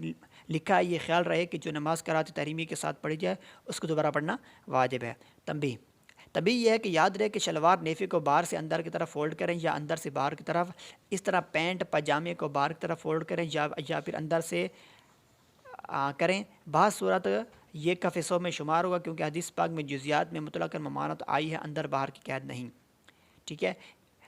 Speaker 1: لکھا ہے۔ یہ خیال رہے کہ جو نماز کراہت تحریمی کے ساتھ پڑھی جائے اس کو دوبارہ پڑھنا واجب ہے۔ تنبیہ یہ ہے کہ یاد رہے کہ شلوار نیفے کو باہر سے اندر کی طرف فولڈ کریں یا اندر سے باہر کی طرف، اس طرح پینٹ پاجامے کو باہر کی طرف فولڈ کریں یا پھر اندر سے کریں۔ بعض صورت یہ کف ثوب میں شمار ہوگا کیونکہ حدیث پاک میں جزیات میں مطلقاً ممانعت آئی ہے، اندر باہر کی قید نہیں۔ ٹھیک ہے۔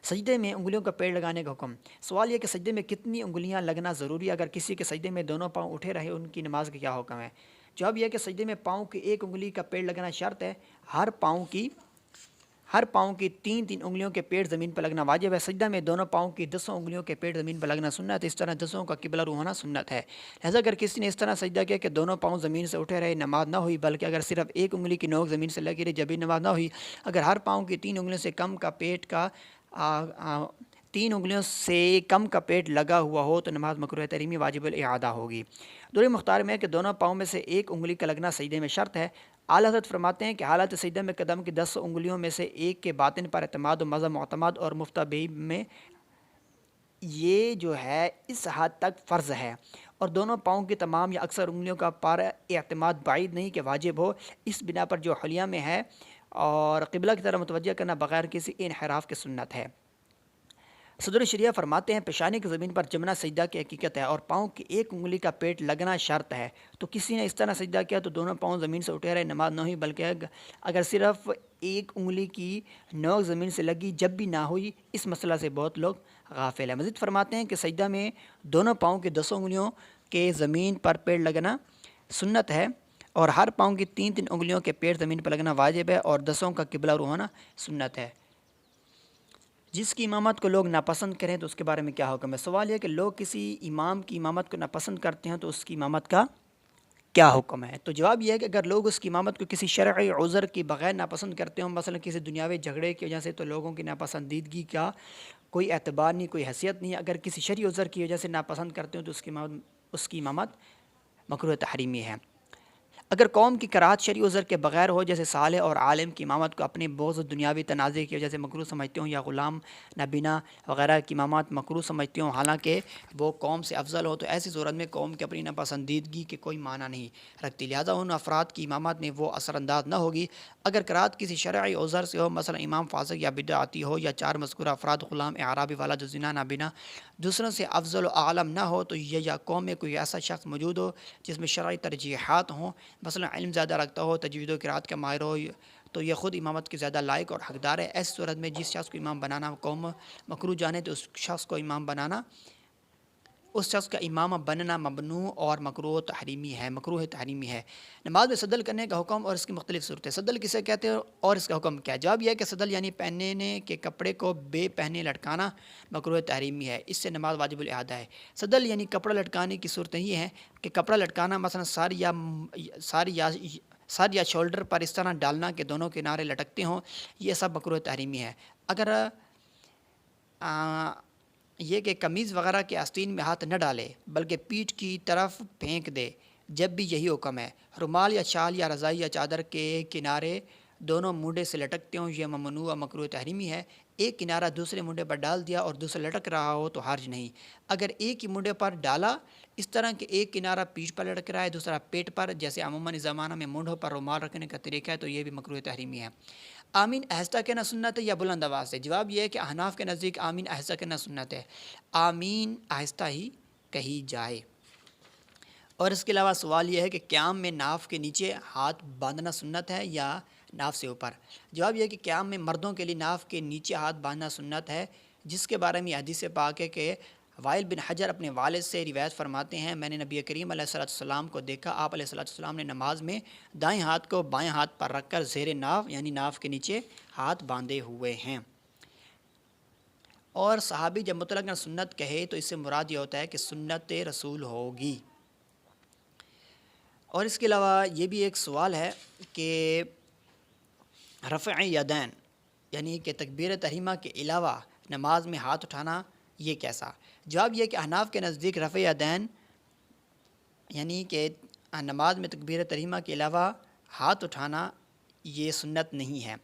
Speaker 1: سجدے میں انگلیوں کا پیڑ لگانے کا حکم۔ سوال یہ کہ سجدے میں کتنی انگلیاں لگنا ضروری ہے؟ اگر کسی کے سجدے میں دونوں پاؤں اٹھے رہے ان کی نماز کا کیا حکم ہے؟ جواب یہ ہے کہ سجدے میں پاؤں کی ایک انگلی کا پیڑ لگنا شرط ہے۔ ہر پاؤں کی 3 انگلیوں کے پیڑ زمین پر لگنا واجب ہے۔ سجدہ میں دونوں پاؤں کی 10 انگلیوں کے پیڑ زمین پر لگنا سنت ہے۔ اس طرح 10 کا قبلہ رو ہونا سنت ہے۔ لہذا اگر کسی نے اس طرح سجدہ کیا کہ دونوں پاؤں زمین سے اٹھے رہے، نماز نہ ہوئی، بلکہ اگر صرف ایک انگلی کی نوک زمین سے لگی رہی جب بھی نماز نہ ہوئی۔ اگر ہر پاؤں کی 3 انگلیوں سے کم کا پیٹ کا 3 انگلیوں سے کم کا پیٹ لگا ہوا ہو تو نماز مکروہ تحریمی واجب الاعادہ ہوگی۔ دور مختار میں ہے کہ دونوں پاؤں میں سے ایک انگلی کا لگنا سجدے میں شرط ہے۔ اعلیٰ حضرت فرماتے ہیں کہ حالت سجدہ میں قدم کی 10 انگلیوں میں سے ایک کے باطن پر اعتماد و مذہب معتمد اور مفتبی میں یہ جو ہے اس حد تک فرض ہے، اور دونوں پاؤں کی تمام یا اکثر انگلیوں کا پر اعتماد بعید نہیں کہ واجب ہو، اس بنا پر جو حلیہ میں ہے اور قبلہ کی طرف متوجہ کرنا بغیر کسی انحراف کے سنت ہے۔ صدر الشریعہ فرماتے ہیں پیشانی کی زمین پر جمنا سجدہ کی حقیقت ہے اور پاؤں کی ایک انگلی کا پیٹ لگنا شرط ہے۔ تو کسی نے اس طرح سجدہ کیا تو دونوں پاؤں زمین سے اٹھے رہے، نماز نہ ہوئی، بلکہ اگر صرف ایک انگلی کی نوک زمین سے لگی جب بھی نہ ہوئی۔ اس مسئلہ سے بہت لوگ غافل ہیں۔ مزید فرماتے ہیں کہ سجدہ میں دونوں پاؤں کی 10 انگلیوں کے زمین پر پیڑ لگنا سنت ہے، اور ہر پاؤں کی 3 انگلیوں کے پیڑ زمین پر لگنا واجب ہے، اور 10 کا قبلہ رو ہونا سنت ہے۔ جس کی امامت کو لوگ ناپسند کریں تو اس کے بارے میں کیا حکم ہے؟ سوال یہ کہ لوگ کسی امام کی امامت کو ناپسند کرتے ہیں تو اس کی امامت کا کیا حکم ہے؟ تو جواب یہ ہے کہ اگر لوگ اس کی امامت کو کسی شرعی عذر کے بغیر ناپسند کرتے ہوں، مثلا کسی دنیاوی جھگڑے کی وجہ سے، تو لوگوں کی ناپسندیدگی کا کوئی اعتبار نہیں، کوئی حیثیت نہیں۔ اگر کسی شرعی عذر کی وجہ سے ناپسند کرتے ہوں تو اس کی امامت مکروہ تحریمی ہے۔ اگر قوم کی کراہت شرعی عذر کے بغیر ہو، جیسے صالح اور عالم کی امامت کو اپنے بغض دنیاوی تنازع کی وجہ سے مکروہ سمجھتے ہوں، یا غلام نابینا وغیرہ کی امامت مکروہ سمجھتے ہوں حالانکہ وہ قوم سے افضل ہو، تو ایسی صورت میں قوم کی اپنی ناپسندیدگی کے کوئی معنی نہیں رکھتی، لہٰذا ان افراد کی امامت میں وہ اثر انداز نہ ہوگی۔ اگر کراہت کسی شرعی عذر سے ہو، مثلا امام فاسق یا بدعتی ہو، یا 4 مذکورہ افراد غلام اعرابی والا جو زنا نابینا دوسروں سے افضل و اعلم نہ ہو، تو یہ یا قوم میں کوئی ایسا شخص موجود ہو جس میں شرعی ترجیحات ہوں، مثلا علم زیادہ رکھتا ہو، تجوید و قرات کا ماہر ہو، تو یہ خود امامت کے زیادہ لائق اور حقدار ہے۔ ایسی صورت میں جس شخص کو امام بنانا قوم مکروہ جانے تو اس شخص کو امام بنانا اس شخص کا امامہ بننا ممنوع اور مکروہ تحریمی ہے۔ نماز میں صدل کرنے کا حکم اور اس کی مختلف صورتیں۔ صدل کسے کہتے ہیں اور اس کا حکم کیا ہے؟ جواب یہ ہے کہ صدل یعنی پہننے کے کپڑے کو بے پہنے لٹکانا مکروہ تحریمی ہے، اس سے نماز واجب الاعادہ ہے۔ صدل یعنی کپڑا لٹکانے کی صورتیں یہ ہیں کہ کپڑا لٹکانا مثلا سر یا شولڈر پر اس طرح ڈالنا کہ دونوں کنارے لٹکتے ہوں، یہ سب مکروہ تحریمی ہے۔ اگر یہ کہ قمیض وغیرہ کے آستین میں ہاتھ نہ ڈالے بلکہ پیٹھ کی طرف پھینک دے، جب بھی یہی حکم ہے۔ رومال یا شال یا رضائی یا چادر کے کنارے دونوں منڈے سے لٹکتے ہوں، یہ ممنوع و مکروہ تحریمی ہے۔ ایک کنارہ دوسرے منڈے پر ڈال دیا اور دوسرا لٹک رہا ہو تو حرج نہیں۔ اگر ایک ہی منڈے پر ڈالا اس طرح کہ ایک کنارہ پیٹھ پر لٹک رہا ہے دوسرا پیٹ پر، جیسے عموماً اس زمانہ میں منڈوں پر رومال رکھنے کا طریقہ ہے، تو یہ بھی مکروہ تحریمی ہے۔ آمین آہستہ کہنا سنت ہے یا بلند آواز سے؟ جواب یہ ہے کہ احناف کے نزدیک آمین آہستہ کہنا سنت ہے، آمین آہستہ ہی کہی جائے۔ اور اس کے علاوہ سوال یہ ہے کہ قیام میں ناف کے نیچے ہاتھ باندھنا سنت ہے یا ناف سے اوپر؟ جواب یہ ہے کہ قیام میں مردوں کے لیے ناف کے نیچے ہاتھ باندھنا سنت ہے، جس کے بارے میں حدیث پاک ہے کہ وائل بن حجر اپنے والد سے روایت فرماتے ہیں، میں نے نبی کریم علیہ السلام کو دیکھا، آپ علیہ السلام نے نماز میں دائیں ہاتھ کو بائیں ہاتھ پر رکھ کر زیر ناف یعنی ناف کے نیچے ہاتھ باندھے ہوئے ہیں۔ اور صحابی جب مطلقاً سنت کہے تو اس سے مراد یہ ہوتا ہے کہ سنت رسول ہوگی۔ اور اس کے علاوہ یہ بھی ایک سوال ہے کہ رفع یدین یعنی کہ تکبیر تحریمہ کے علاوہ نماز میں ہاتھ اٹھانا یہ کیسا؟ جواب یہ کہ احناف کے نزدیک رفع یدین یعنی کہ نماز میں تکبیر تحریمہ کے علاوہ ہاتھ اٹھانا یہ سنت نہیں ہے۔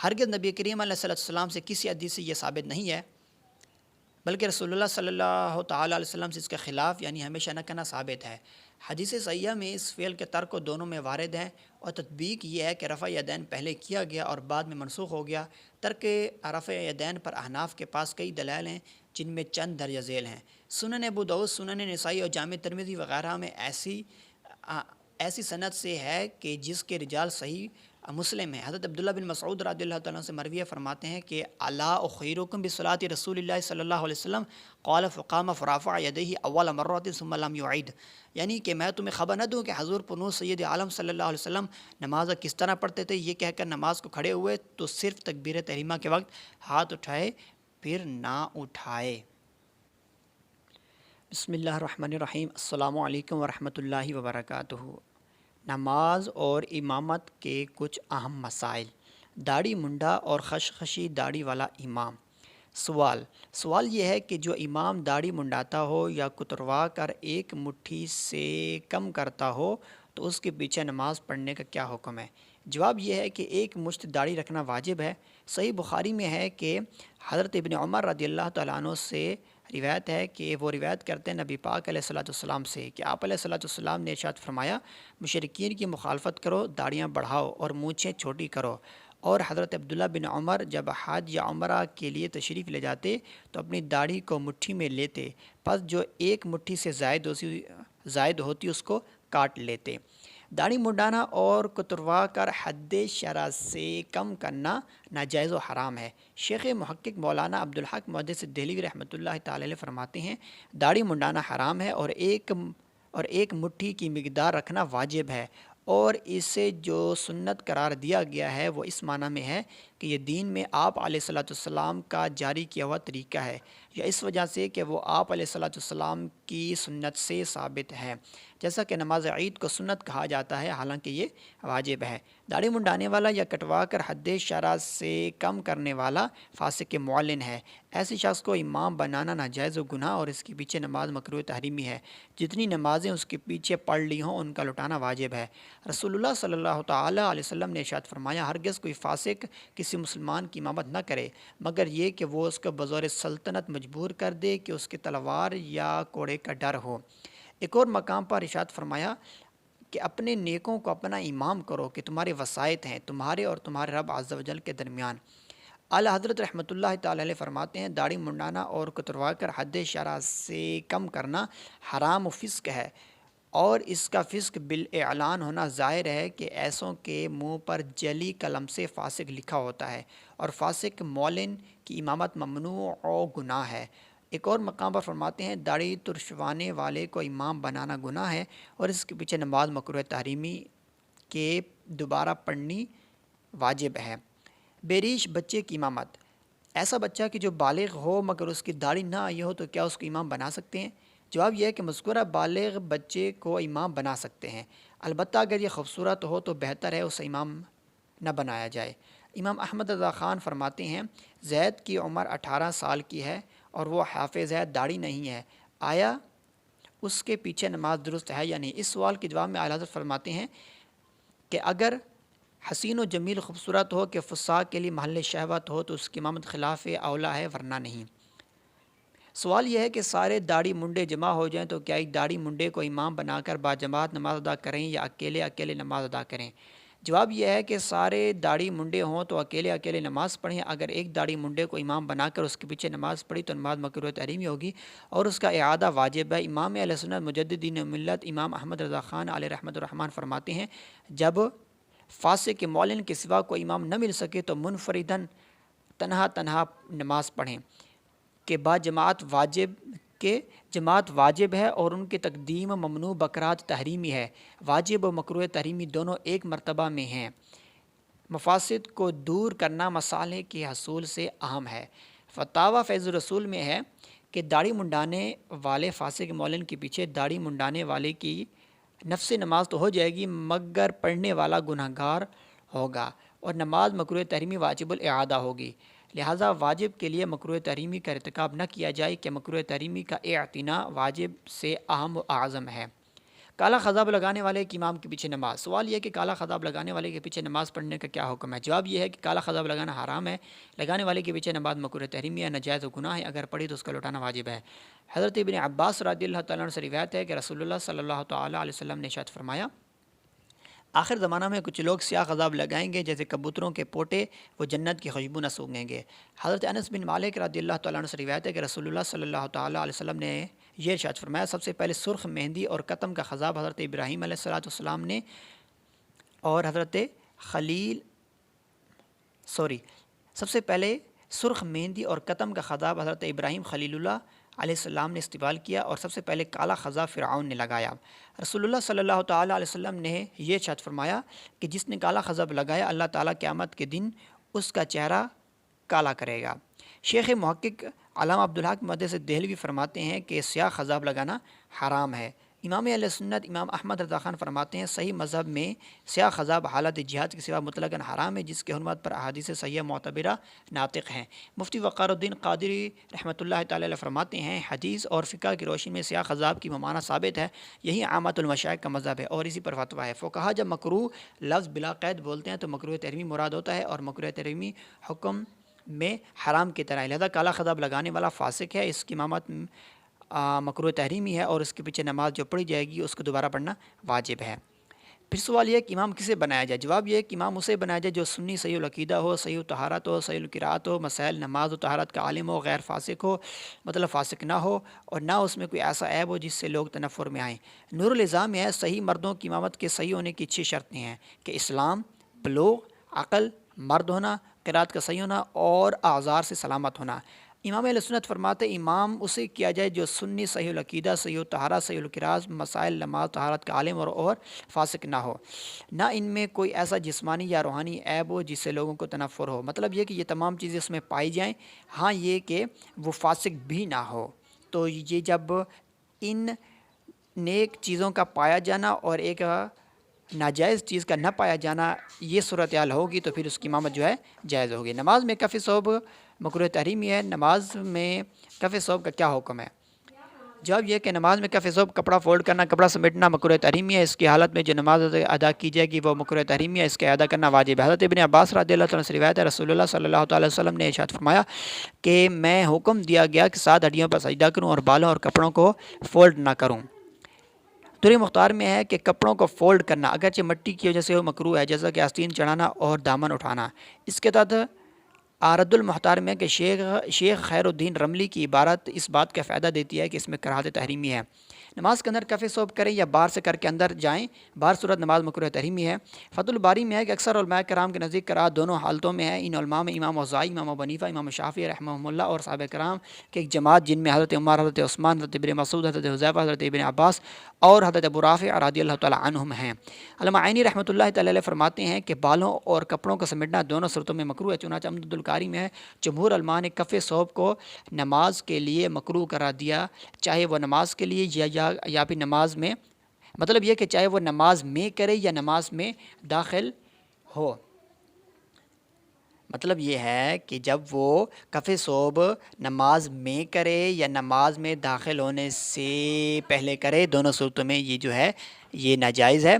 Speaker 1: ہرگز نبی کریم علیہ السلام سے کسی حدیث سے یہ ثابت نہیں ہے، بلکہ رسول اللہ صلی اللہ تعالیٰ علیہ وسلم سے اس کے خلاف یعنی ہمیشہ نہ کرنا ثابت ہے۔ حدیث صحیحہ میں اس فعل کے ترک کو دونوں میں وارد ہے، اور تطبیق یہ ہے کہ رفع یدین پہلے کیا گیا اور بعد میں منسوخ ہو گیا۔ ترک رفع یدین پر احناف کے پاس کئی دلائل ہیں، جن میں چند درج ذیل ہیں۔ سنن ابو داؤد، سنن نسائی اور جامع ترمذی وغیرہ میں ایسی سند سے ہے کہ جس کے رجال صحیح مسلم ہیں۔ حضرت عبداللہ بن مسعود رضی اللہ تعالیٰ سے مرویہ فرماتے ہیں کہ الا اخیرکم بصلاۃ رسول اللہ صلی اللہ علیہ وسلم قال فقام فرفع یدیہ اول مرۃ ثم لم یعید، یعنی کہ میں تمہیں خبر نہ دوں کہ حضور پرنور سید عالم صلی اللہ علیہ وسلم نماز کس طرح پڑھتے تھے؟ یہ کہہ کر نماز کو کھڑے ہوئے تو صرف تکبیر تحریمہ کے وقت ہاتھ اٹھائے، پھر نہ اٹھائے۔ بسم اللہ الرحمن الرحیم۔ السلام علیکم ورحمۃ اللہ وبرکاتہ۔ نماز اور امامت کے کچھ اہم مسائل۔ داڑھی منڈا اور خشخشی داڑھی والا امام۔ سوال یہ ہے کہ جو امام داڑھی منڈاتا ہو یا کتروا کر ایک مٹھی سے کم کرتا ہو تو اس کے پیچھے نماز پڑھنے کا کیا حکم ہے؟ جواب یہ ہے کہ ایک مشت داڑھی رکھنا واجب ہے۔ صحیح بخاری میں ہے کہ حضرت ابن عمر رضی اللہ تعالیٰ عنہ سے روایت ہے کہ وہ روایت کرتے ہیں نبی پاک علیہ السلام سے کہ آپ علیہ السلام نے ارشاد فرمایا، مشرکین کی مخالفت کرو، داڑیاں بڑھاؤ اور مونچھیں چھوٹی کرو۔ اور حضرت عبداللہ بن عمر جب حج یا عمرہ کے لیے تشریف لے جاتے تو اپنی داڑھی کو مٹھی میں لیتے، پس جو ایک مٹھی سے زائد ہوتی اس کو کاٹ لیتے۔ داڑھی منڈانا اور کتروا کر حد شرع سے کم کرنا ناجائز و حرام ہے۔ شیخ محقق مولانا عبدالحق محدث دہلوی رحمۃ اللہ تعالی علیہ فرماتے ہیں، داڑھی منڈانا حرام ہے اور ایک مٹھی کی مقدار رکھنا واجب ہے، اور اسے جو سنت قرار دیا گیا ہے وہ اس معنی میں ہے کہ یہ دین میں آپ علیہ السلام کا جاری کیا ہوا طریقہ ہے، یا اس وجہ سے کہ وہ آپ علیہ السلام کی سنت سے ثابت ہے، جیسا کہ نماز عید کو سنت کہا جاتا ہے حالانکہ یہ واجب ہے۔ داڑھی منڈانے والا یا کٹوا کر حد شرع سے کم کرنے والا فاسق معلن ہے۔ ایسے شخص کو امام بنانا ناجائز و گناہ اور اس کے پیچھے نماز مکروہ تحریمی ہے۔ جتنی نمازیں اس کے پیچھے پڑھ لی ہوں ان کا لٹانا واجب ہے۔ رسول اللہ صلی اللہ تعالیٰ علیہ وسلم نے ارشاد فرمایا، ہرگز کوئی فاسق کسی مسلمان کی امامت نہ کرے مگر یہ کہ وہ اس کو بظور سلطنت مجبور کر دے کہ اس کے تلوار یا کوڑے کا ڈر ہو۔ ایک اور مقام پر ارشاد فرمایا کہ اپنے نیکوں کو اپنا امام کرو کہ تمہارے وسائط ہیں تمہارے اور تمہارے رب عز و جل کے درمیان۔ اعلیٰ حضرت رحمۃ اللہ تعالی علیہ فرماتے ہیں، داڑھی منڈانا اور کتروا کر حد شرع سے کم کرنا حرام و فسق ہے، اور اس کا فسق بالاعلان ہونا ظاہر ہے کہ ایسوں کے منہ پر جلی قلم سے فاسق لکھا ہوتا ہے، اور فاسق معلن کی امامت ممنوع و گناہ ہے۔ ایک اور مقام پر فرماتے ہیں داڑھی ترشوانے والے کو امام بنانا گناہ ہے اور اس کے پیچھے نماز مکروہ تحریمی کے دوبارہ پڑھنی واجب ہے۔ بیریش بچے کی امامت، ایسا بچہ کہ جو بالغ ہو مگر اس کی داڑھی نہ آئی ہو تو کیا اس کو امام بنا سکتے ہیں؟ جواب یہ ہے کہ مذکورہ بالغ بچے کو امام بنا سکتے ہیں، البتہ اگر یہ خوبصورت ہو تو بہتر ہے اسے امام نہ بنایا جائے۔ امام احمد رضا خان فرماتے ہیں زید کی عمر 18 سال کی ہے اور وہ حافظ ہے، داڑھی نہیں ہے، آیا اس کے پیچھے نماز درست ہے یا نہیں؟ اس سوال کے جواب میں اعلیٰ حضرت فرماتے ہیں کہ اگر حسین و جمیل خوبصورت ہو کہ فساق کے لیے محل شہوت ہو تو اس کی امامت خلاف اولا ہے ورنہ نہیں۔ سوال یہ ہے کہ سارے داڑھی منڈے جمع ہو جائیں تو کیا ایک داڑھی منڈے کو امام بنا کر باجماعت نماز ادا کریں یا اکیلے اکیلے نماز ادا کریں؟ جواب یہ ہے کہ سارے داڑھی منڈے ہوں تو اکیلے اکیلے نماز پڑھیں، اگر ایک داڑھی منڈے کو امام بنا کر اس کے پیچھے نماز پڑھی تو نماز مکروہ تحریمی ہوگی اور اس کا اعادہ واجب ہے۔ امام اہل سنت مجدد دین ملت امام احمد رضا خان علیہ رحمۃ الرحمن فرماتے ہیں جب فاسق کے معلن کے سوا کو امام نہ مل سکے تو منفردن تنہا نماز پڑھیں کہ جماعت واجب ہے اور ان کی تقدیم ممنوع بکرات تحریمی ہے۔ واجب و مکروہ تحریمی دونوں ایک مرتبہ میں ہیں، مفاسد کو دور کرنا مصالح کے حصول سے اہم ہے۔ فتاوی فیض الرسول میں ہے کہ داڑھی منڈانے والے فاسق معلن کے پیچھے داڑھی منڈانے والے کی نفس نماز تو ہو جائے گی مگر پڑھنے والا گناہ گار ہوگا اور نماز مکروہ تحریمی واجب الاعادہ ہوگی، لہٰذا واجب کے لیے مکروہ تحریمی کا ارتکاب نہ کیا جائے کہ مکروہ تحریمی کا اعتناء واجب سے اہم و اعظم ہے۔ کالا خضاب لگانے والے کے امام کے پیچھے نماز، سوال یہ ہے کہ کالا خضاب لگانے والے کے پیچھے نماز پڑھنے کا کیا حکم ہے؟ جواب یہ ہے کہ کالا خضاب لگانا حرام ہے، لگانے والے کے پیچھے نماز مکروہ تحریمی ہے، ناجائز و گناہ ہے، اگر پڑھی تو اس کا لوٹانا واجب ہے۔ حضرت ابن عباس رضی اللہ تعالیٰ عنہ سے روایت ہے کہ رسول اللہ صلی اللہ تعالیٰ علیہ وسلم نے ارشاد فرمایا آخر زمانہ میں کچھ لوگ سیاہ خضاب لگائیں گے جیسے کبوتروں کے پوٹے، وہ جنت کی خوشبو نہ سونگیں گے۔ حضرت انس بن مالک رضی اللہ تعالیٰ عنہ سے روایت ہے کہ رسول اللہ صلی اللہ تعالیٰ علیہ وسلم نے یہ ارشاد فرمایا سب سے پہلے سرخ مہندی اور قتم کا خضاب حضرت ابراہیم علیہ السلام نے اور سب سے پہلے سرخ مہندی اور قتم کا خضاب حضرت ابراہیم خلیل اللہ علیہ السلام نے استعمال کیا اور سب سے پہلے کالا خضاب فرعون نے لگایا۔ رسول اللہ صلی اللہ تعالیٰ علیہ وسلم نے یہ ارشاد فرمایا کہ جس نے کالا خضاب لگایا اللہ تعالیٰ قیامت کے دن اس کا چہرہ کالا کرے گا۔ شیخ محقق علامہ عبدالحق محدث دہلوی فرماتے ہیں کہ سیاہ خضاب لگانا حرام ہے۔ امام اہل سنت امام احمد رضا خان فرماتے ہیں صحیح مذہب میں سیاہ خضاب حالت جہاد کے سوا مطلقاً حرام ہے جس کے حرمت پر احادیث صحیح معتبرہ ناطق ہیں۔ مفتی وقار الدین قادری رحمۃ اللہ تعالی علیہ فرماتے ہیں حدیث اور فقہ کی روشنی میں سیاہ خضاب کی ممانعت ثابت ہے، یہی عامت المشائخ کا مذہب ہے اور اسی پر فتویٰ ہے۔ فقہا جب مکروہ لفظ بلا قید بولتے ہیں تو مکروہ تحریمی مراد ہوتا ہے اور مکروہ تحریمی حکم میں حرام کی طرح، لہذا کالا خضاب لگانے والا فاسق ہے، اس کی امامت مکروہ تحریمی ہے اور اس کے پیچھے نماز جو پڑھی جائے گی اس کو دوبارہ پڑھنا واجب ہے۔ پھر سوال یہ ہے کہ امام کسے بنایا جائے؟ جواب یہ ہے کہ امام اسے بنایا جائے جو سنی صحیح العقیدہ ہو، صحیح طہارت ہو، صحیح القراءت ہو، مسائل نماز و طہارت کا عالم ہو، غیر فاسق ہو، مطلب فاسق نہ ہو اور نہ اس میں کوئی ایسا عیب ہو جس سے لوگ تنفر میں آئیں۔ نور النظام میں ہے صحیح مردوں کی امامت کے صحیح ہونے کی 6 شرطیں ہیں کہ اسلام، بلوغ، عقل، مرد ہونا، قرات کا صحیح ہونا اور اعذار سے سلامت ہونا۔ امام اہل سنت فرماتے امام اسے کیا جائے جو سنی صحیح العقیدہ، صحیح الطہارت، صحیح القراءت، مسائل نماز طہارت کا عالم اور فاسق نہ ہو، نہ ان میں کوئی ایسا جسمانی یا روحانی عیب ہو جس سے لوگوں کو تنفر ہو، مطلب یہ کہ یہ تمام چیزیں اس میں پائی جائیں، ہاں یہ کہ وہ فاسق بھی نہ ہو۔ تو یہ جب ان نیک چیزوں کا پایا جانا اور ایک ناجائز چیز کا نہ پایا جانا یہ صورتحال ہوگی تو پھر اس کی امامت جو ہے جائز ہوگی۔ نماز میں کف ثوب مکروہ تحریمی ہے، نماز میں کف ثوب کا کیا حکم ہے؟ جواب یہ ہے کہ نماز میں کف ثوب کپڑا فولڈ کرنا، کپڑا سمیٹنا مکروہ تحریمی ہے، اس کی حالت میں جو نماز ادا کی جائے گی وہ مکروہ تحریمی ہے، اس کا ادا کرنا واجب ہے۔ حضرت ابن عباس رضی اللہ تعالیٰ سے روایت ہے رسول اللہ صلی اللہ تعالیٰ علیہ وسلم نے ارشاد فرمایا کہ میں حکم دیا گیا کہ 7 ہڈیوں پر سجدہ کروں اور بالوں اور کپڑوں کو فولڈ نہ کروں۔ در مختار میں ہے کہ کپڑوں کو فولڈ کرنا اگرچہ مٹی کی وجہ سے وہ مکروہ ہے، جیسا کہ آستین چڑھانا اور دامن اٹھانا۔ اس کے تحت رد المحتار میں کہ شیخ خیر الدین رملی کی عبارت اس بات کا فائدہ دیتی ہے کہ اس میں کراہت تحریمی ہے۔ نماز کے اندر کف صوب کریں یا باہر سے کر کے اندر جائیں، باہر صورت نماز مکروہ تحریمی ہے۔ فتح الباری میں ہے کہ اکثر علماء کرام کے نزدیک کراہت دونوں حالتوں میں ہے۔ ان علماء میں امام اوزاعی، امام ابو حنیفہ، امام شافعی رحمہم اللہ اور صحابہ کرام کے ایک جماعت جن میں حضرت عمر، حضرت عثمان، حضرت ابن مسعود، حضرت حذیفہ، حضرت ابن عباس اور حضرت ابو رافع رضی اللہ تعالیٰ عنہم ہیں۔ علامہ عینی رحمۃ اللہ تعالی علیہ فرماتے ہیں کہ بالوں اور کپڑوں کو سمیٹنا دونوں صورتوں میں مکروہ ہے۔ چنانچہ عمدۃ القاری میں ہے جمہور علماء نے کف ثوب کو نماز کے لیے مکروہ قرار دیا، چاہے وہ نماز کے لیے یا پھر نماز میں، مطلب یہ کہ چاہے وہ نماز میں کرے یا نماز میں داخل ہو۔ مطلب یہ ہے کہ جب وہ کف ثوب نماز میں کرے یا نماز میں داخل ہونے سے پہلے کرے، دونوں صورتوں میں یہ جو ہے یہ ناجائز ہے۔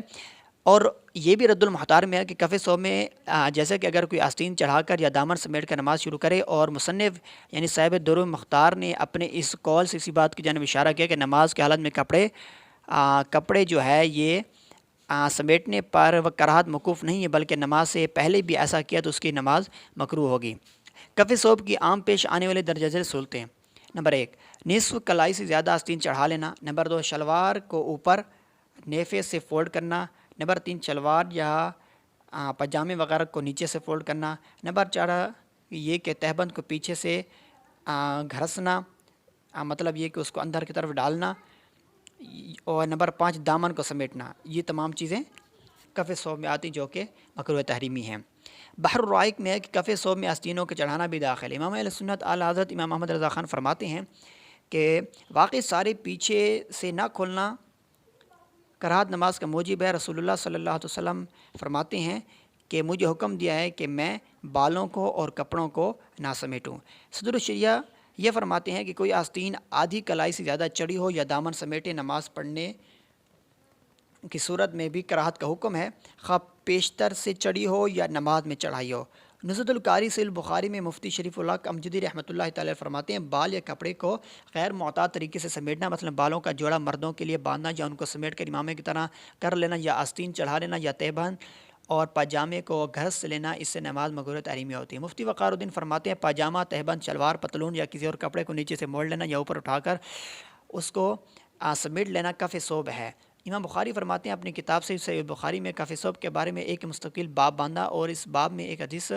Speaker 1: اور یہ بھی رد المحتار میں ہے کہ کف ثوب میں جیسے کہ اگر کوئی آستین چڑھا کر یا دامن سمیٹ کر نماز شروع کرے، اور مصنف یعنی صاحب در المختار نے اپنے اس قول سے اسی بات کی جانب اشارہ کیا کہ نماز کی حالت میں کپڑے جو ہے یہ سمیٹنے پر وہ کراہت موقوف نہیں ہے، بلکہ نماز سے پہلے بھی ایسا کیا تو اس کی نماز مکروہ ہوگی۔ کف ثوب کی عام پیش آنے والے درجہ ذیل صورتیں: نمبر 1، نصف کلائی سے زیادہ آستین چڑھا لینا۔ نمبر 2، شلوار کو اوپر نیفے سے فولڈ کرنا۔ نمبر 3، شلوار یا پاجامے وغیرہ کو نیچے سے فولڈ کرنا۔ نمبر 4، یہ کہ تہبند کو پیچھے سے گھرسنا، مطلب یہ کہ اس کو اندر کی طرف ڈالنا۔ اور نمبر 5، دامن کو سمیٹنا۔ یہ تمام چیزیں کف ثوب میں آتی جو کہ مکروہ تحریمی ہیں۔ بحر الرائق میں ہے کہ کف ثوب میں آستینوں کے چڑھانا بھی داخل ہے۔ امام اہل سنت اعلیٰ حضرت امام محمد رضا خان فرماتے ہیں کہ واقعی سارے پیچھے سے نہ کھولنا کراہت نماز کا موجب ہے۔ رسول اللہ صلی اللہ علیہ وسلم فرماتے ہیں کہ مجھے حکم دیا ہے کہ میں بالوں کو اور کپڑوں کو نہ سمیٹوں۔ صدر الشریعہ یہ فرماتے ہیں کہ کوئی آستین آدھی کلائی سے زیادہ چڑھی ہو یا دامن سمیٹے، نماز پڑھنے کی صورت میں بھی کراہت کا حکم ہے، خواہ پیشتر سے چڑھی ہو یا نماز میں چڑھائی ہو۔ نزہۃ القاری صحیح البخاری میں مفتی شریف اللہ امجدی رحمۃ اللہ تعالی فرماتے ہیں بال یا کپڑے کو غیر معتاد طریقے سے سمیٹنا، مثلا بالوں کا جوڑا مردوں کے لیے باندھنا یا ان کو سمیٹ کر امامے کی طرح کر لینا، یا آستین چڑھا لینا، یا تہبند اور پاجامے کو گھس لینا، اس سے نماز مکروہ تحریمی ہوتی ہے۔ مفتی وقار الدین فرماتے ہیں پاجامہ، تہبند، شلوار، پتلون یا کسی اور کپڑے کو نیچے سے موڑ لینا یا اوپر اٹھا کر اس کو سمیٹ لینا کف ثوب ہے۔ امام بخاری فرماتے ہیں اپنی کتاب سے صحیح بخاری میں کف ثوب کے بارے میں ایک مستقل باب باندھا، اور اس باب میں ایک حدیث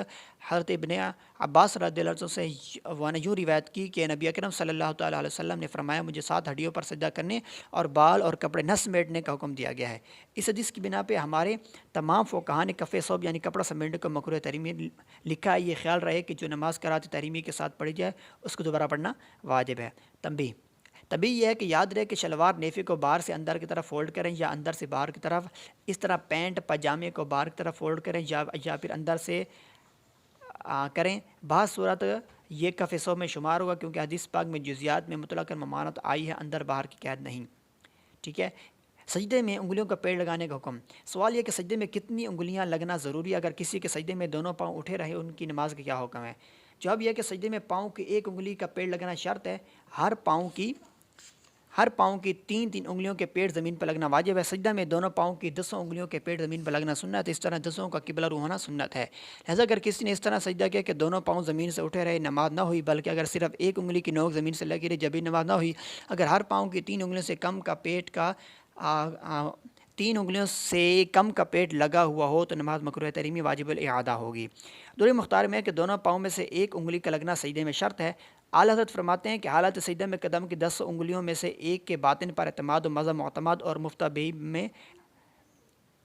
Speaker 1: حضرت ابن عباس رضی اللہ عنہ سے یوں روایت کی کہ نبی اکرم صلی اللہ تعالیٰ علیہ وسلم نے فرمایا مجھے 7 ہڈیوں پر سجدہ کرنے اور بال اور کپڑے نہ سمیٹنے کا حکم دیا گیا ہے۔ اس حدیث کی بنا پہ ہمارے تمام فقہاء نے کف ثوب یعنی کپڑا سمیٹنے کو مکروہ تحریمی لکھا ہے۔ یہ خیال رہے کہ جو نماز کراہت تحریمی کے ساتھ پڑھی جائے اس کو دوبارہ پڑھنا واجب ہے۔ تنبیہ یہ ہے کہ یاد رہے کہ شلوار نیفے کو باہر سے اندر کی طرف فولڈ کریں یا اندر سے باہر کی طرف، اس طرح پینٹ پاجامے کو باہر کی طرف فولڈ کریں یا پھر اندر سے کریں۔ بعض صورت یہ کف ثوب میں شمار ہوگا کیونکہ حدیث پاک میں جزیات میں مطلقاً ممانعت آئی ہے، اندر باہر کی قید نہیں۔ ٹھیک ہے۔ سجدے میں انگلیوں کا پیڑ لگانے کا حکم۔ سوال یہ کہ سجدے میں کتنی انگلیاں لگنا ضروری ہے؟ اگر کسی کے سجدے میں دونوں پاؤں اٹھے رہے ان کی نماز کا کیا حکم ہے؟ جواب یہ ہے کہ سجدے میں پاؤں کی ایک انگلی کا پیڑ لگنا شرط ہے۔ ہر پاؤں کی 3 انگلیوں کے پیڑ زمین پر لگنا واجب ہے۔ سجدہ میں دونوں پاؤں کی 10 انگلیوں کے پیڑ زمین پر لگنا سنت ہے۔ اس طرح 10 کا قبلہ رو ہونا سنت ہے۔ لہٰذا اگر کسی نے اس طرح سجدہ کیا کہ دونوں پاؤں زمین سے اٹھے رہے، نماز نہ ہوئی، بلکہ اگر صرف ایک انگلی کی نوک زمین سے لگی رہی جب بھی نماز نہ ہوئی۔ اگر ہر پاؤں کی 3 انگلیوں سے کم کا پیٹ کا 3 انگلیوں سے کم کا پیٹ لگا ہوا ہو تو نماز مکروہ تحریمی واجب الاعادہ ہوگی۔ دور مختار میں ہے کہ دونوں پاؤں میں سے ایک انگلی کا لگنا سجدے میں شرط ہے۔ اعلیٰ حضرت فرماتے ہیں کہ حالت سجدہ میں قدم کی 10 انگلیوں میں سے ایک کے باطن پر اعتماد و مذہب معتمد اور مفتبی میں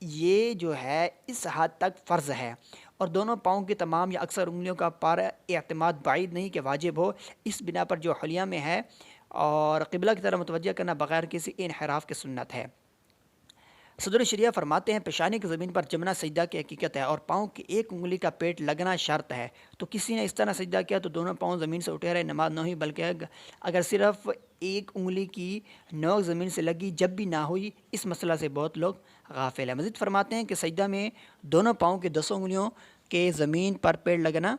Speaker 1: یہ جو ہے اس حد تک فرض ہے، اور دونوں پاؤں کی تمام یا اکثر انگلیوں کا پر اعتماد بعید نہیں کہ واجب ہو، اس بنا پر جو حلیہ میں ہے اور قبلہ کی طرف متوجہ کرنا بغیر کسی انحراف کے سنت ہے۔ صدر شریعہ فرماتے ہیں پیشانی کی زمین پر جمنا سجدہ کی حقیقت ہے اور پاؤں کی ایک انگلی کا پیٹ لگنا شرط ہے۔ تو کسی نے اس طرح سجدہ کیا تو دونوں پاؤں زمین سے اٹھے رہے، نماز نہ ہوئی، بلکہ اگر صرف ایک انگلی کی نوک زمین سے لگی جب بھی نہ ہوئی، اس مسئلہ سے بہت لوگ غافل ہیں۔ مزید فرماتے ہیں کہ سجدہ میں دونوں پاؤں کی 10 انگلیوں کے زمین پر پیڑ لگنا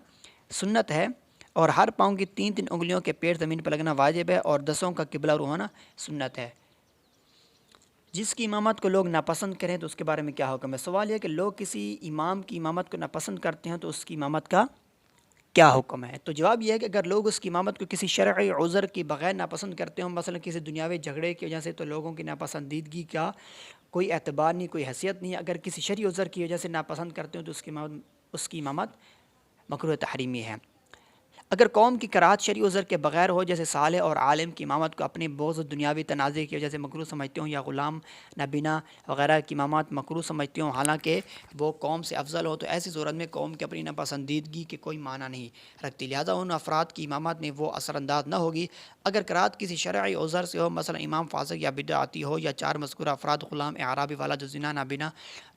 Speaker 1: سنت ہے، اور ہر پاؤں کی 3 انگلیوں کے پیڑ زمین پر لگنا واجب ہے، اور 10 کا قبلہ رو ہونا سنت ہے۔ جس کی امامت کو لوگ ناپسند کریں تو اس کے بارے میں کیا حکم ہے؟ سوال یہ کہ لوگ کسی امام کی امامت کو ناپسند کرتے ہیں تو اس کی امامت کا کیا حکم ہے؟ تو جواب یہ ہے کہ اگر لوگ اس کی امامت کو کسی شرعی عذر کی بغیر ناپسند کرتے ہوں، مثلا کسی دنیاوی جھگڑے کی وجہ سے، تو لوگوں کی ناپسندیدگی کا کوئی اعتبار نہیں، کوئی حیثیت نہیں ہے۔ اگر کسی شرعی عذر کی وجہ سے ناپسند کرتے ہوں تو اس کی امامت مکروہ تحریمی ہے۔ اگر قوم کی کراہت شرعی عذر کے بغیر ہو، جیسے صالح اور عالم کی امامت کو اپنے بغض دنیاوی تنازع کی وجہ سے مکروہ سمجھتے ہوں، یا غلام نابینا وغیرہ کی امامت مکروہ سمجھتے ہوں حالانکہ وہ قوم سے افضل ہو، تو ایسی صورت میں قوم کی اپنی ناپسندیدگی کے کوئی معنی نہیں رکھتی، لہذا ان افراد کی امامت میں وہ اثر انداز نہ ہوگی۔ اگر کراہت کسی شرعی عذر سے ہو، مثلا امام فاسق یا بدعتی ہو، یا چار مذکورہ افراد غلام اعرابی والا جو زنا نابینا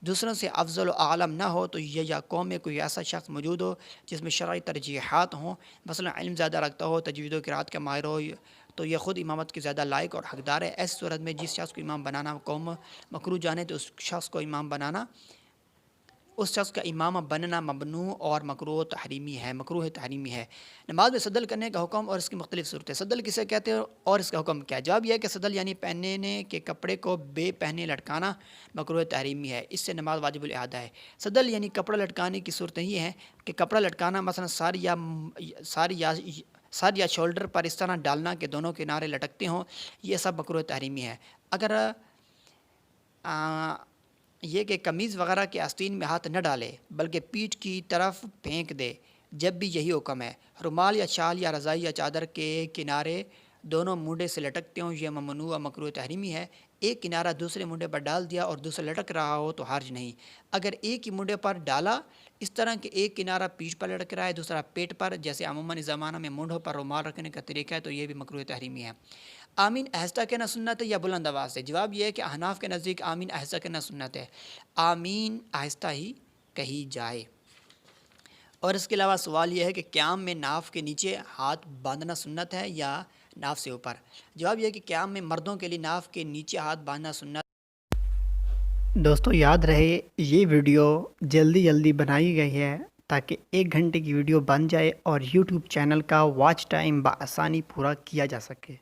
Speaker 1: دوسروں سے افضل و اعلم نہ ہو، تو یہ یا قوم میں کوئی ایسا شخص موجود ہو جس میں شرعی ترجیحات ہوں، مثلا علم زیادہ رکھتا ہو، تجوید و قرات کا ماہر ہو، تو یہ خود امامت کے زیادہ لائق اور حقدار ہے۔ ایسی صورت میں جس شخص کو امام بنانا قوم مکروہ جانے تو اس شخص کا امام بننا ممنوع اور مکروہ تحریمی ہے۔ نماز میں صدل کرنے کا حکم اور اس کی مختلف صورتیں۔ صدل کسے کہتے ہیں اور اس کا حکم کیا ہے؟ جواب یہ ہے کہ صدل یعنی پہننے کے کپڑے کو بے پہنے لٹکانا مکروہ تحریمی ہے، اس سے نماز واجب الاعادہ ہے۔ صدل یعنی کپڑا لٹکانے کی صورتیں یہ ہیں کہ کپڑا لٹکانا مثلا سر یا شولڈر پر اس طرح ڈالنا کہ دونوں کنارے لٹکتے ہوں، یہ سب مکروہ تحریمی ہے۔ اگر یہ کہ قمیض وغیرہ کے آستین میں ہاتھ نہ ڈالے بلکہ پیٹھ کی طرف پھینک دے، جب بھی یہی حکم ہے۔ رومال یا شال یا رضائی یا چادر کے کنارے دونوں منڈے سے لٹکتے ہوں، یہ ممنوع و مکروہ تحریمی ہے۔ ایک کنارہ دوسرے منڈے پر ڈال دیا اور دوسرا لٹک رہا ہو تو حرج نہیں۔ اگر ایک ہی منڈے پر ڈالا اس طرح کہ ایک کنارہ پیٹھ پر لٹک رہا ہے دوسرا پیٹ پر، جیسے عموماً اس زمانہ میں منڈوں پر رومال رکھنے کا طریقہ ہے، تو یہ بھی مکروہ تحریمی ہے۔ آمین آہستہ کہنا سنت ہے یا بلند آواز سے؟ جواب یہ ہے کہ احناف کے نزدیک آمین آہستہ کہنا سنت ہے، آمین آہستہ ہی کہی جائے۔ اور اس کے علاوہ سوال یہ ہے کہ قیام میں ناف کے نیچے ہاتھ باندھنا سنت ہے یا ناف سے اوپر؟ جواب یہ ہے کہ قیام میں مردوں کے لیے ناف کے نیچے ہاتھ باندھنا سنت۔ دوستو یاد رہے یہ ویڈیو جلدی بنائی گئی ہے تاکہ 1 گھنٹے کی ویڈیو بن جائے اور یوٹیوب چینل کا واچ ٹائم بآسانی پورا کیا جا سکے۔